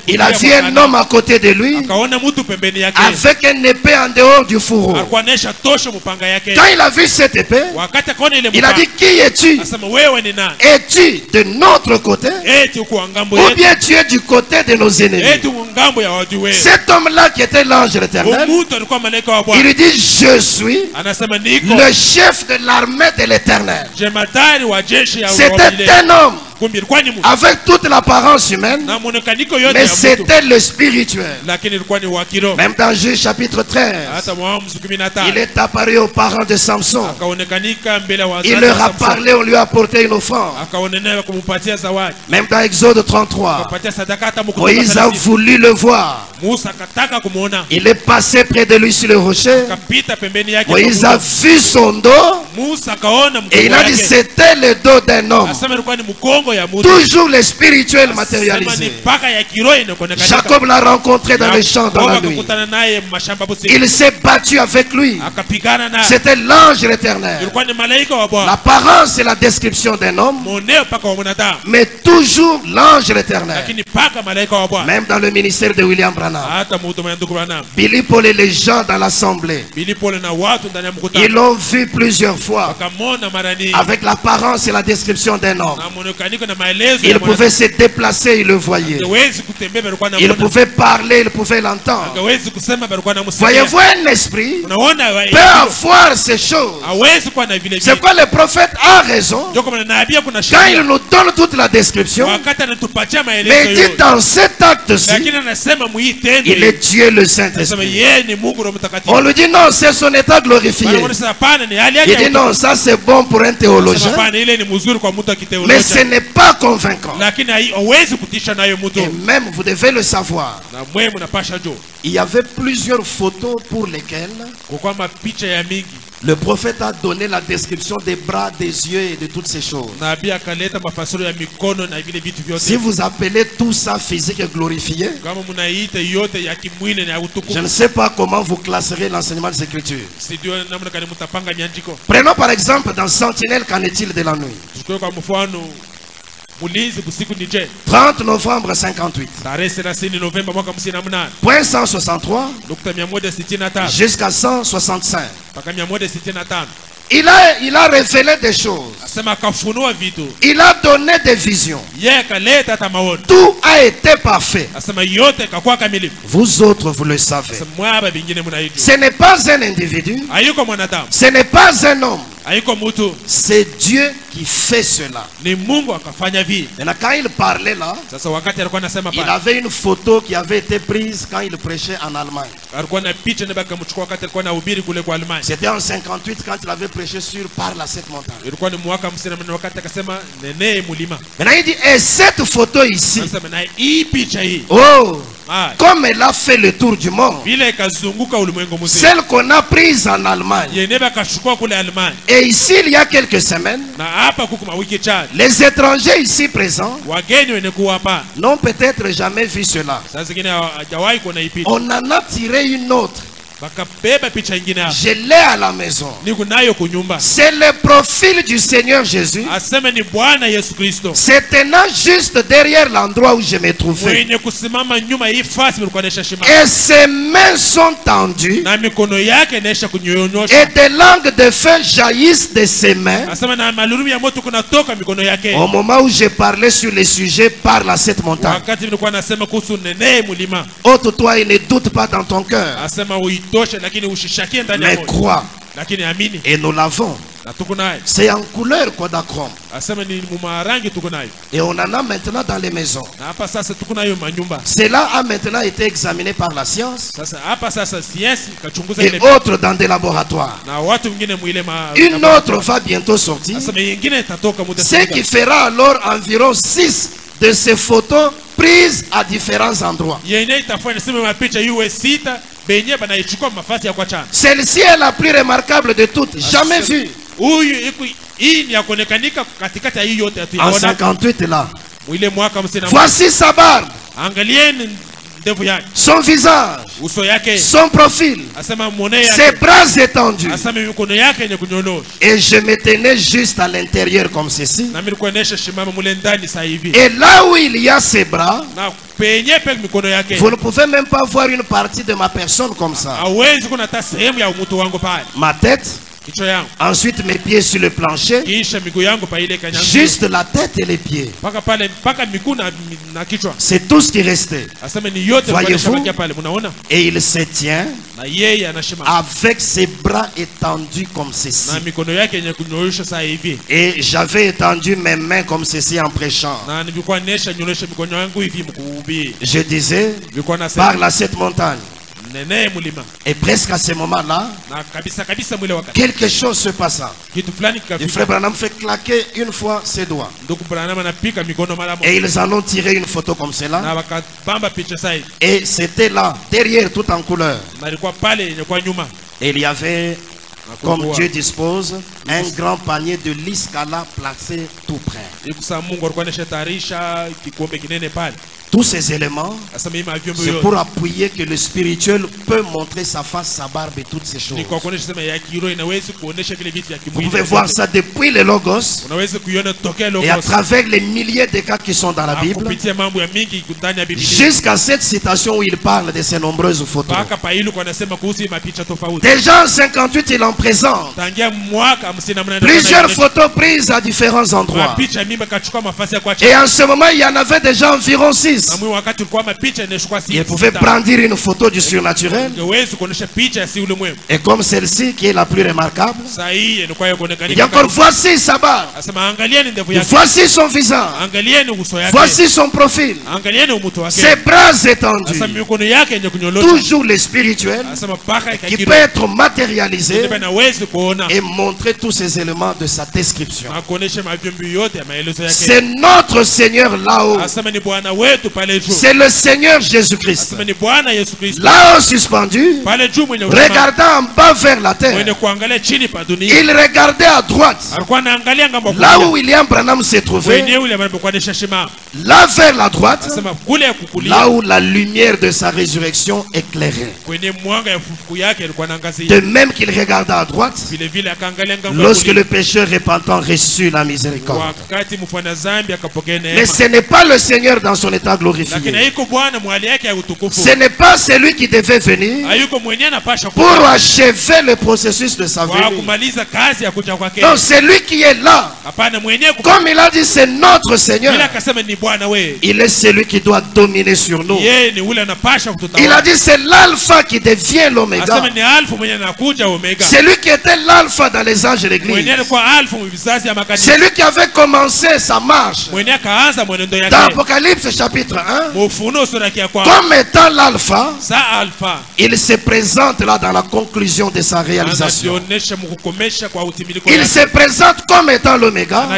Il a vu un homme à côté de lui avec une épée en dehors du fourreau. Quand il a vu cette épée, il a dit, qui es-tu? Es-tu de notre côté ou bien tu es du côté de nos ennemis? Cet homme-là qui était l'ange de l'Éternel, il lui dit, je suis le chef de l'armée de l'Éternel. C'était un homme avec toute l'apparence humaine, mais c'était le spirituel. Même dans Juge chapitre 13, il est apparu aux parents de Samson. Il leur a parlé, on lui a apporté une offrande. Même dans Exode 33, Moïse a voulu le voir. Il est passé près de lui sur le rocher. Moïse a vu son dos et il a dit c'était le dos d'un homme. Toujours le spirituel matérialisé. Jacob l'a rencontré dans les champs dans la nuit. Il s'est battu avec lui. C'était l'ange de l'Éternel. L'apparence et la description d'un homme, mais toujours l'ange de l'Éternel. Même dans le ministère de William Branham, Billy Paul et les gens dans l'assemblée, ils l'ont vu plusieurs fois avec l'apparence et la description d'un homme. Il pouvait se déplacer, il le voyait. Il pouvait parler, il pouvait l'entendre. Voyez-vous, un esprit peut avoir ces choses. C'est quoi le prophète a raison quand il nous donne toute la description, mais il dit dans cet acte-ci, il est Dieu le Saint-Esprit. On lui dit non, c'est son état glorifié. Il dit non, ça c'est bon pour un théologien, mais ce n'est pas convaincant. Et même vous devez le savoir, il y avait plusieurs photos pour lesquelles le prophète a donné la description des bras, des yeux et de toutes ces choses. Si vous appelez tout ça physique et glorifié, je ne sais pas comment vous classerez l'enseignement des Écritures. Prenons par exemple dans Sentinelle, qu'en est-il de la nuit? 30 novembre 58. Point 163 jusqu'à 165. Il a révélé des choses. Il a donné des visions. Tout a été parfait. Vous autres, vous le savez. Ce n'est pas un individu. Ce n'est pas un homme. C'est Dieu qui fait cela. Et quand il parlait là, il avait une photo qui avait été prise quand il prêchait en Allemagne. C'était en 58 quand il avait prêché sur Parle à cette montagne. Maintenant il dit, et cette photo ici, oh, comme elle a fait le tour du monde, celle qu'on a prise en Allemagne, et ici il y a quelques semaines, les étrangers ici présents n'ont peut-être jamais vu cela. On en a tiré une autre. Je l'ai à la maison. C'est le profil du Seigneur Jésus. C'est tenant juste derrière l'endroit où je me trouvais. Et ses mains sont tendues. Et des langues de feu jaillissent de ses mains. Au moment où je parlais sur les sujets, Parle à cette montagne. Ôte toi et ne doute pas dans ton cœur, mais crois. Et nous l'avons. C'est en couleur Kodachrome. Et on en a maintenant dans les maisons. Cela a maintenant été examiné par la science et autres dans des laboratoires. Une autre va bientôt sortir, ce qui fera alors environ 6 de ces photos prises à différents endroits. Celle-ci est la plus remarquable de toutes, jamais vue. En 58 là. Voici sa barbe, son visage, son profil, ses bras étendus. Et je me tenais juste à l'intérieur comme ceci. Et là où il y a ses bras, vous ne pouvez même pas voir une partie de ma personne comme ça. Ma tête, Ensuite mes pieds sur le plancher. Juste la tête et les pieds. C'est tout ce qui restait. Voyez-vous? Et il se tient avec ses bras étendus comme ceci. Et j'avais étendu mes mains comme ceci en prêchant. Je disais, parle à cette montagne. Et presque à ce moment-là, quelque chose se passa. Le frère Branham fait claquer une fois ses doigts. Et ils en ont tiré une photo comme cela. Et c'était là, derrière, tout en couleur. Et il y avait, comme Dieu dispose, un grand panier de Liskala placé tout près. Tous ces éléments, c'est pour appuyer que le spirituel peut montrer sa face, sa barbe et toutes ces choses. Vous pouvez voir ça depuis le Logos et à travers les milliers de cas qui sont dans la Bible, jusqu'à cette citation où il parle de ces nombreuses photos. Déjà en 58, il en présente plusieurs photos prises à différents endroits. Et en ce moment, il y en avait déjà environ 6. Il pouvait prendre une photo du surnaturel. Et comme celle-ci qui est la plus remarquable, il y a encore voici sa barbe, voici son visage, voici son profil, ses bras étendus. Toujours le spirituel qui peut être matérialisé et montrer tous ces éléments de sa description. C'est notre Seigneur là-haut. C'est le Seigneur Jésus-Christ. Là-haut suspendu, regardant en bas vers la terre, il regardait à droite, là où William Branham s'est trouvé, là vers la droite, là où la lumière de sa résurrection éclairait. De même qu'il regardait à droite, lorsque le pécheur repentant reçut la miséricorde. Mais ce n'est pas le Seigneur dans son état glorifié. Ce n'est pas celui qui devait venir pour achever le processus de sa venue. Non, c'est lui qui est là. Comme il a dit, c'est notre Seigneur. Il est celui qui doit dominer sur nous. Il a dit, c'est l'alpha qui devient l'oméga. C'est lui qui était l'alpha dans les âges de l'église. C'est lui qui avait commencé sa marche. Dans Apocalypse chapitre 1, comme étant l'alpha, il se présente là dans la conclusion de sa réalisation. Il se présente comme étant l'oméga.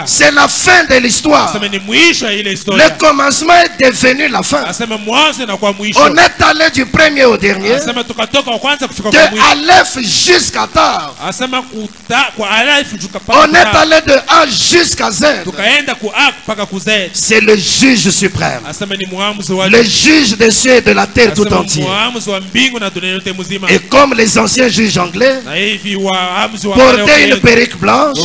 C'est la fin de l'histoire. Le commencement est devenu la fin. On est allé du premier au dernier, de Aleph jusqu'à Tav. On est allé de A jusqu'à Z. C'est le juge suprême, le juge des cieux et de la terre tout entier. Et comme les anciens juges anglais portaient une perruque blanche,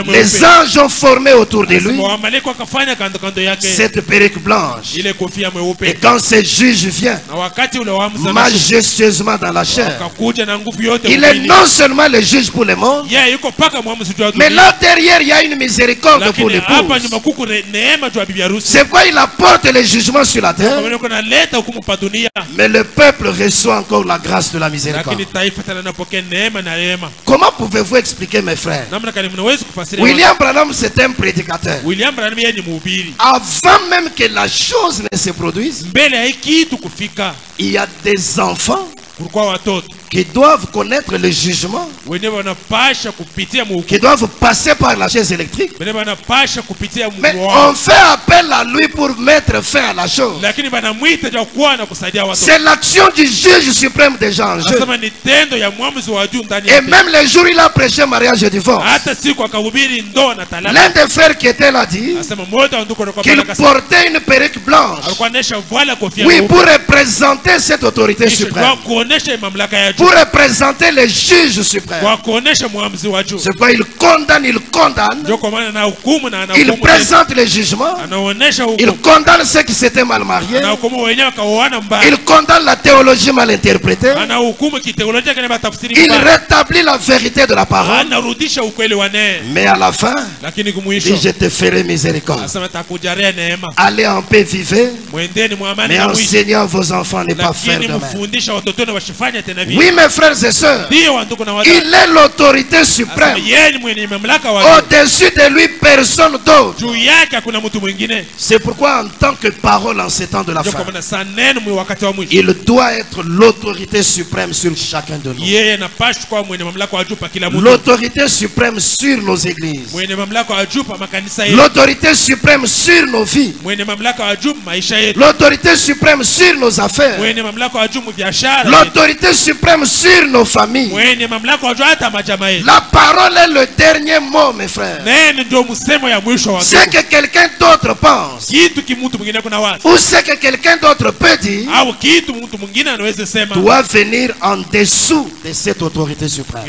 les anges ont formé autour de lui cette perruque blanche. Et quand ce juge vient majestueusement dans la chair, il est non seulement le juge pour le monde, mais là derrière il y a une miséricorde pour l'épouse. C'est pourquoi il apporte les jugements sur la terre, mais le peuple reçoit encore la grâce de la miséricorde. Comment pouvez-vous expliquer, mes frères? William Branham, c'est un prédicateur. Avant même que la chose ne se produise, il y a des enfants qui doivent connaître le jugement, qui doivent passer par la chaise électrique. Mais on fait appel à lui pour mettre fin à la chose. C'est l'action du juge suprême déjà en jeu. Et même le jour où il a prêché mariage et divorce, l'un des frères qui était là dit qu'il portait une perruque blanche, oui, pour représenter cette autorité suprême. pour représenter les juges suprêmes. C'est pourquoi il condamne, il présente les jugements, il condamne ceux qui s'étaient mal mariés, il condamne la théologie mal interprétée, il rétablit la vérité de la parole, mais à la fin, il dit je te ferai miséricorde. Allez en paix, vivez, mais enseignant vos enfants n'est pas faire de même. Oui, mes frères et sœurs, il est l'autorité suprême. Au-dessus de lui, personne d'autre. C'est pourquoi en tant que parole en ces temps de la fin, il doit être l'autorité suprême sur chacun de nous. L'autorité suprême sur nos églises. L'autorité suprême sur nos vies. L'autorité suprême sur nos affaires. L'autorité suprême sur nos familles. La parole est le dernier mot, mes frères. Ce que quelqu'un d'autre pense, ou ce que quelqu'un d'autre peut dire, doit venir en dessous de cette autorité suprême.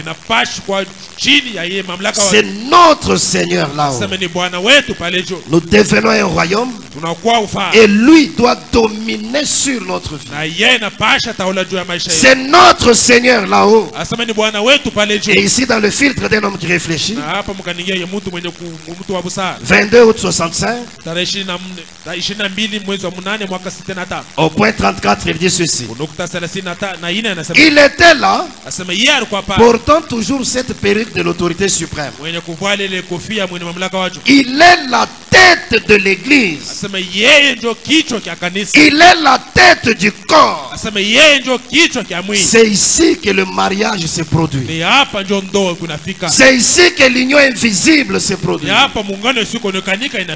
C'est notre Seigneur là-haut. Nous devenons un royaume et lui doit dominer sur notre vie. C'est notre Seigneur là-haut. Et ici dans le filtre d'un homme qui réfléchit, 22 août 65, au point 34, il dit ceci. Il était là, portant toujours cette perruque de l'autorité suprême. Il est la tête de l'église. Il est la tête du corps. C'est ici que le mariage se produit. C'est ici que l'union invisible se produit.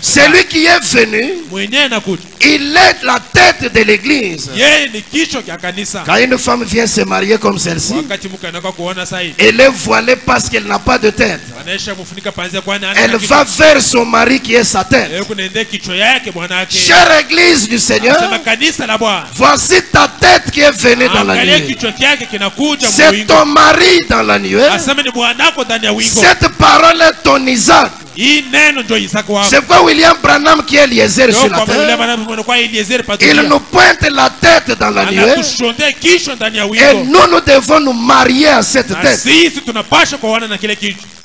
C'est lui qui est venu. Il est la tête de l'église. Quand une femme vient se marier comme celle-ci, elle est voilée parce qu'elle n'a pas de tête. Elle va vers son mari qui est sa tête. Chère église du Seigneur, voici ta tête qui est venue dans la nuée. C'est ton mari dans la nuée. Cette parole est ton Isaac. C'est pourquoi William Branham qui est Eliezer sur la terre, il nous pointe la tête dans la nuée. Et nous devons nous marier à cette tête.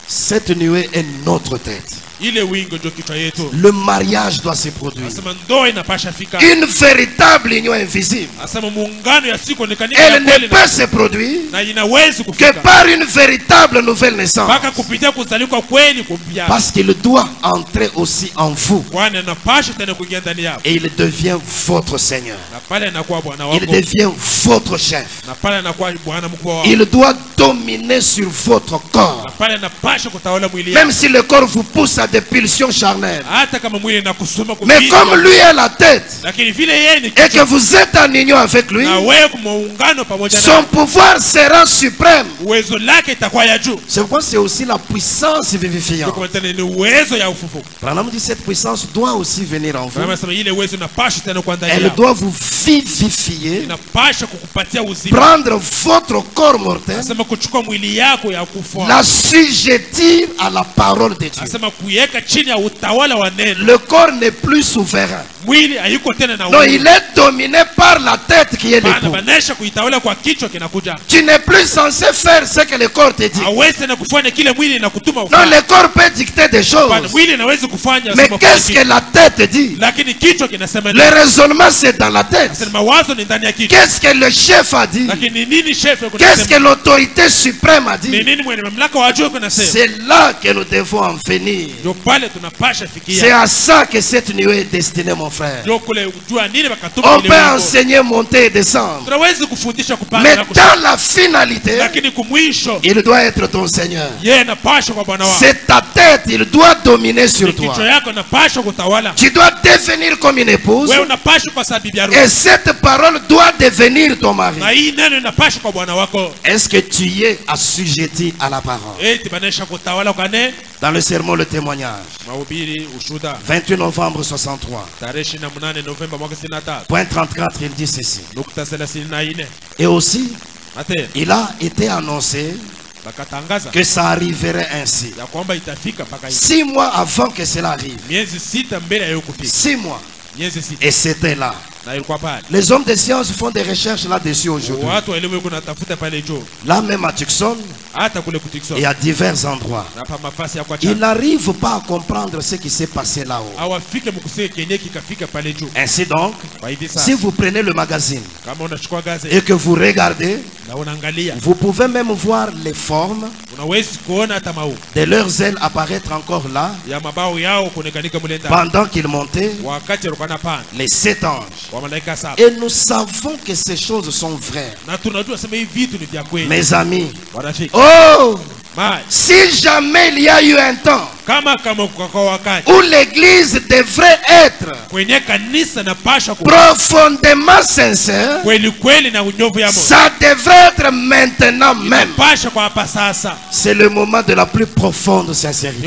Cette nuée est notre tête. Le mariage doit se produire. Une véritable union invisible, elle ne peut se produire que par une véritable nouvelle naissance. Parce qu'il doit entrer aussi en vous. Et il devient votre Seigneur. Il devient votre chef. Il doit dominer sur votre corps. Même si le corps vous pousse à des pulsions charnelles. Mais comme lui est la tête et que vous êtes en union avec lui, son pouvoir sera suprême. C'est pourquoi c'est aussi la puissance vivifiante. Branham dit cette puissance doit aussi venir en vous. Elle doit vous vivifier, prendre votre corps mortel, l'assujettir à la parole de Dieu. Le corps n'est plus souverain. Non, il est dominé par la tête qui est l'époux. Tu n'es plus censé faire ce que le corps te dit. Non, le corps peut dicter des choses. Mais qu'est-ce que la tête dit? Le raisonnement c'est dans la tête. Qu'est-ce que le chef a dit? Qu'est-ce que l'autorité suprême a dit? C'est là que nous devons en venir. C'est à ça que cette nuée est destinée, mon frère. On peut enseigner, monter et descendre. Mais dans la finalité, il doit être ton Seigneur. C'est ta tête, il doit dominer sur toi. Tu dois devenir comme une épouse. Et cette parole doit devenir ton mari. Est-ce que tu y es assujetti à la parole? Dans le sermon, le témoignage. 28 novembre 63. Point 34, il dit ceci. Et aussi, Il a été annoncé que ça arriverait ainsi. 6 mois avant que cela arrive. 6 mois. Et c'était là. Les hommes de science font des recherches là-dessus aujourd'hui. Là même à Tucson et à divers endroits. Ils n'arrivent pas à comprendre ce qui s'est passé là-haut. Ainsi donc, si vous prenez le magazine et que vous regardez, vous pouvez même voir les formes de leurs ailes apparaître encore là pendant qu'ils montaient les 7 anges. Et nous savons que ces choses sont vraies. Mes amis, oh, si jamais il y a eu un temps où l'église devrait être profondément sincère, ça devrait être maintenant même. C'est le moment de la plus profonde sincérité.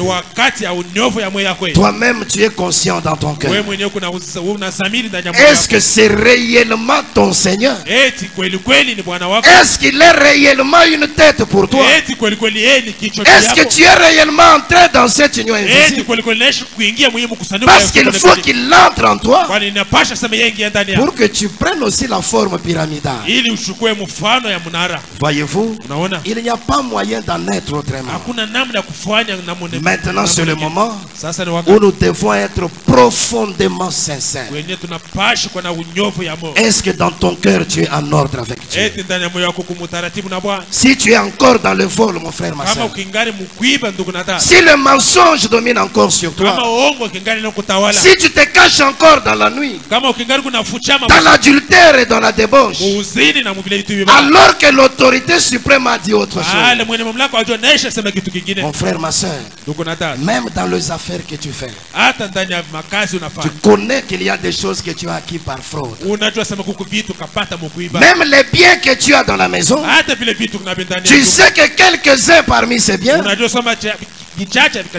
Toi-même, tu es conscient dans ton cœur. Est-ce que c'est réellement ton Seigneur? Est-ce qu'il est réellement une tête pour toi? Est-ce que tu es réellement entré dans cette union invisible? Parce qu'il faut qu'il entre en toi pour que tu prennes aussi la forme pyramidale. Voyez-vous, il n'y a pas moyen d'en être autrement. Maintenant c'est le moment où nous devons être profondément sincères. Est-ce que dans ton cœur tu es en ordre avec Dieu? Si tu es encore dans le vol, mon frère, ma soeur, si le mensonge domine encore sur toi, si tu te caches encore dans la nuit, dans l'adultère et dans la débauche, alors que l'autorité suprême a dit autre chose, mon frère, ma soeur, même dans les affaires que tu fais, tu connais qu'il y a des choses que tu as acquis par fraude. Même les biens que tu as dans la maison, tu sais que quelques-uns parmi ces biens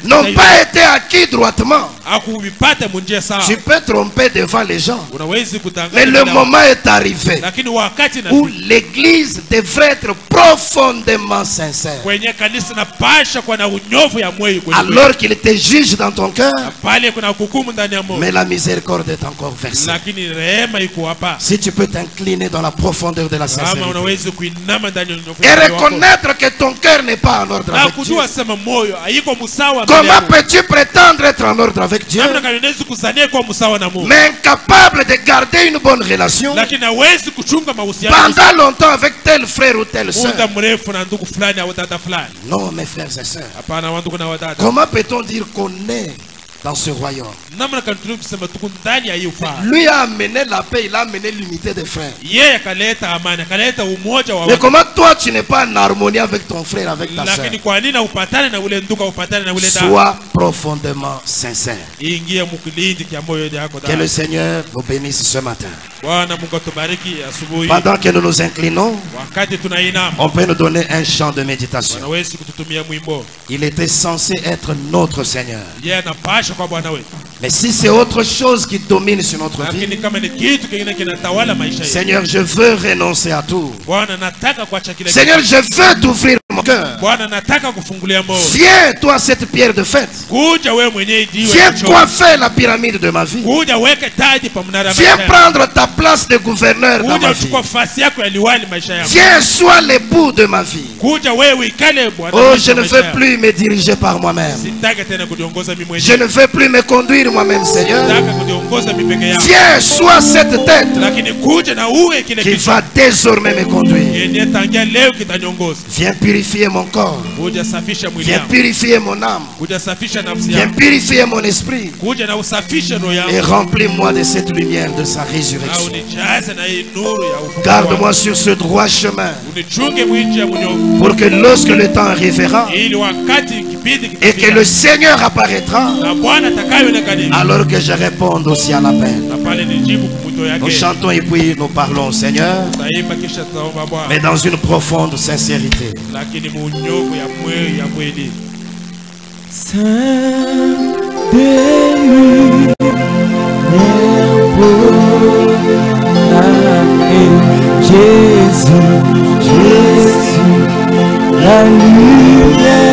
n'ont pas été acquis droitement. Tu peux tromper devant les gens, mais le moment est arrivé où l'église devrait être profondément sincère. Alors qu'il te juge dans ton cœur, mais la miséricorde est encore versée. Si tu peux t'incliner dans la profondeur de la sincérité et reconnaître que ton cœur n'est pas en ordre avec Dieu, comment peux-tu prétendre être en ordre avec Dieu, mais incapable de garder une bonne relation pendant longtemps avec tel frère ou telle soeur? Non, mes frères et sœurs. Comment peut-on dire qu'on est dans ce royaume? Lui a amené la paix, il a amené l'unité des frères. Mais comment toi tu n'es pas en harmonie avec ton frère, avec ta soeur? Sois profondément sincère. Que le Seigneur vous bénisse ce matin. Pendant que nous nous inclinons, on peut nous donner un chant de méditation. Il était censé être notre Seigneur. Mais si c'est autre chose qui domine sur notre vie, Seigneur, je veux renoncer à tout. Seigneur, je veux t'ouvrir mon cœur. Viens, toi, cette pierre de fête. Viens coiffer la pyramide de ma vie. Viens prendre ta place de gouverneur dans ma vie. Viens, sois l'époux de ma vie. Oh, je ne veux plus me diriger par moi-même. Je ne veux plus me conduire moi-même, Seigneur. Viens, sois cette tête qui va désormais me conduire. Viens purifier mon corps. Viens purifier mon âme. Viens purifier mon esprit. Et remplis-moi de cette lumière de sa résurrection. Garde-moi sur ce droit chemin, pour que lorsque le temps arrivera et que le Seigneur apparaîtra, alors que je réponde aussi à l'appel. Nous chantons et puis nous parlons au Seigneur, mais dans une profonde sincérité. Jésus, lumière.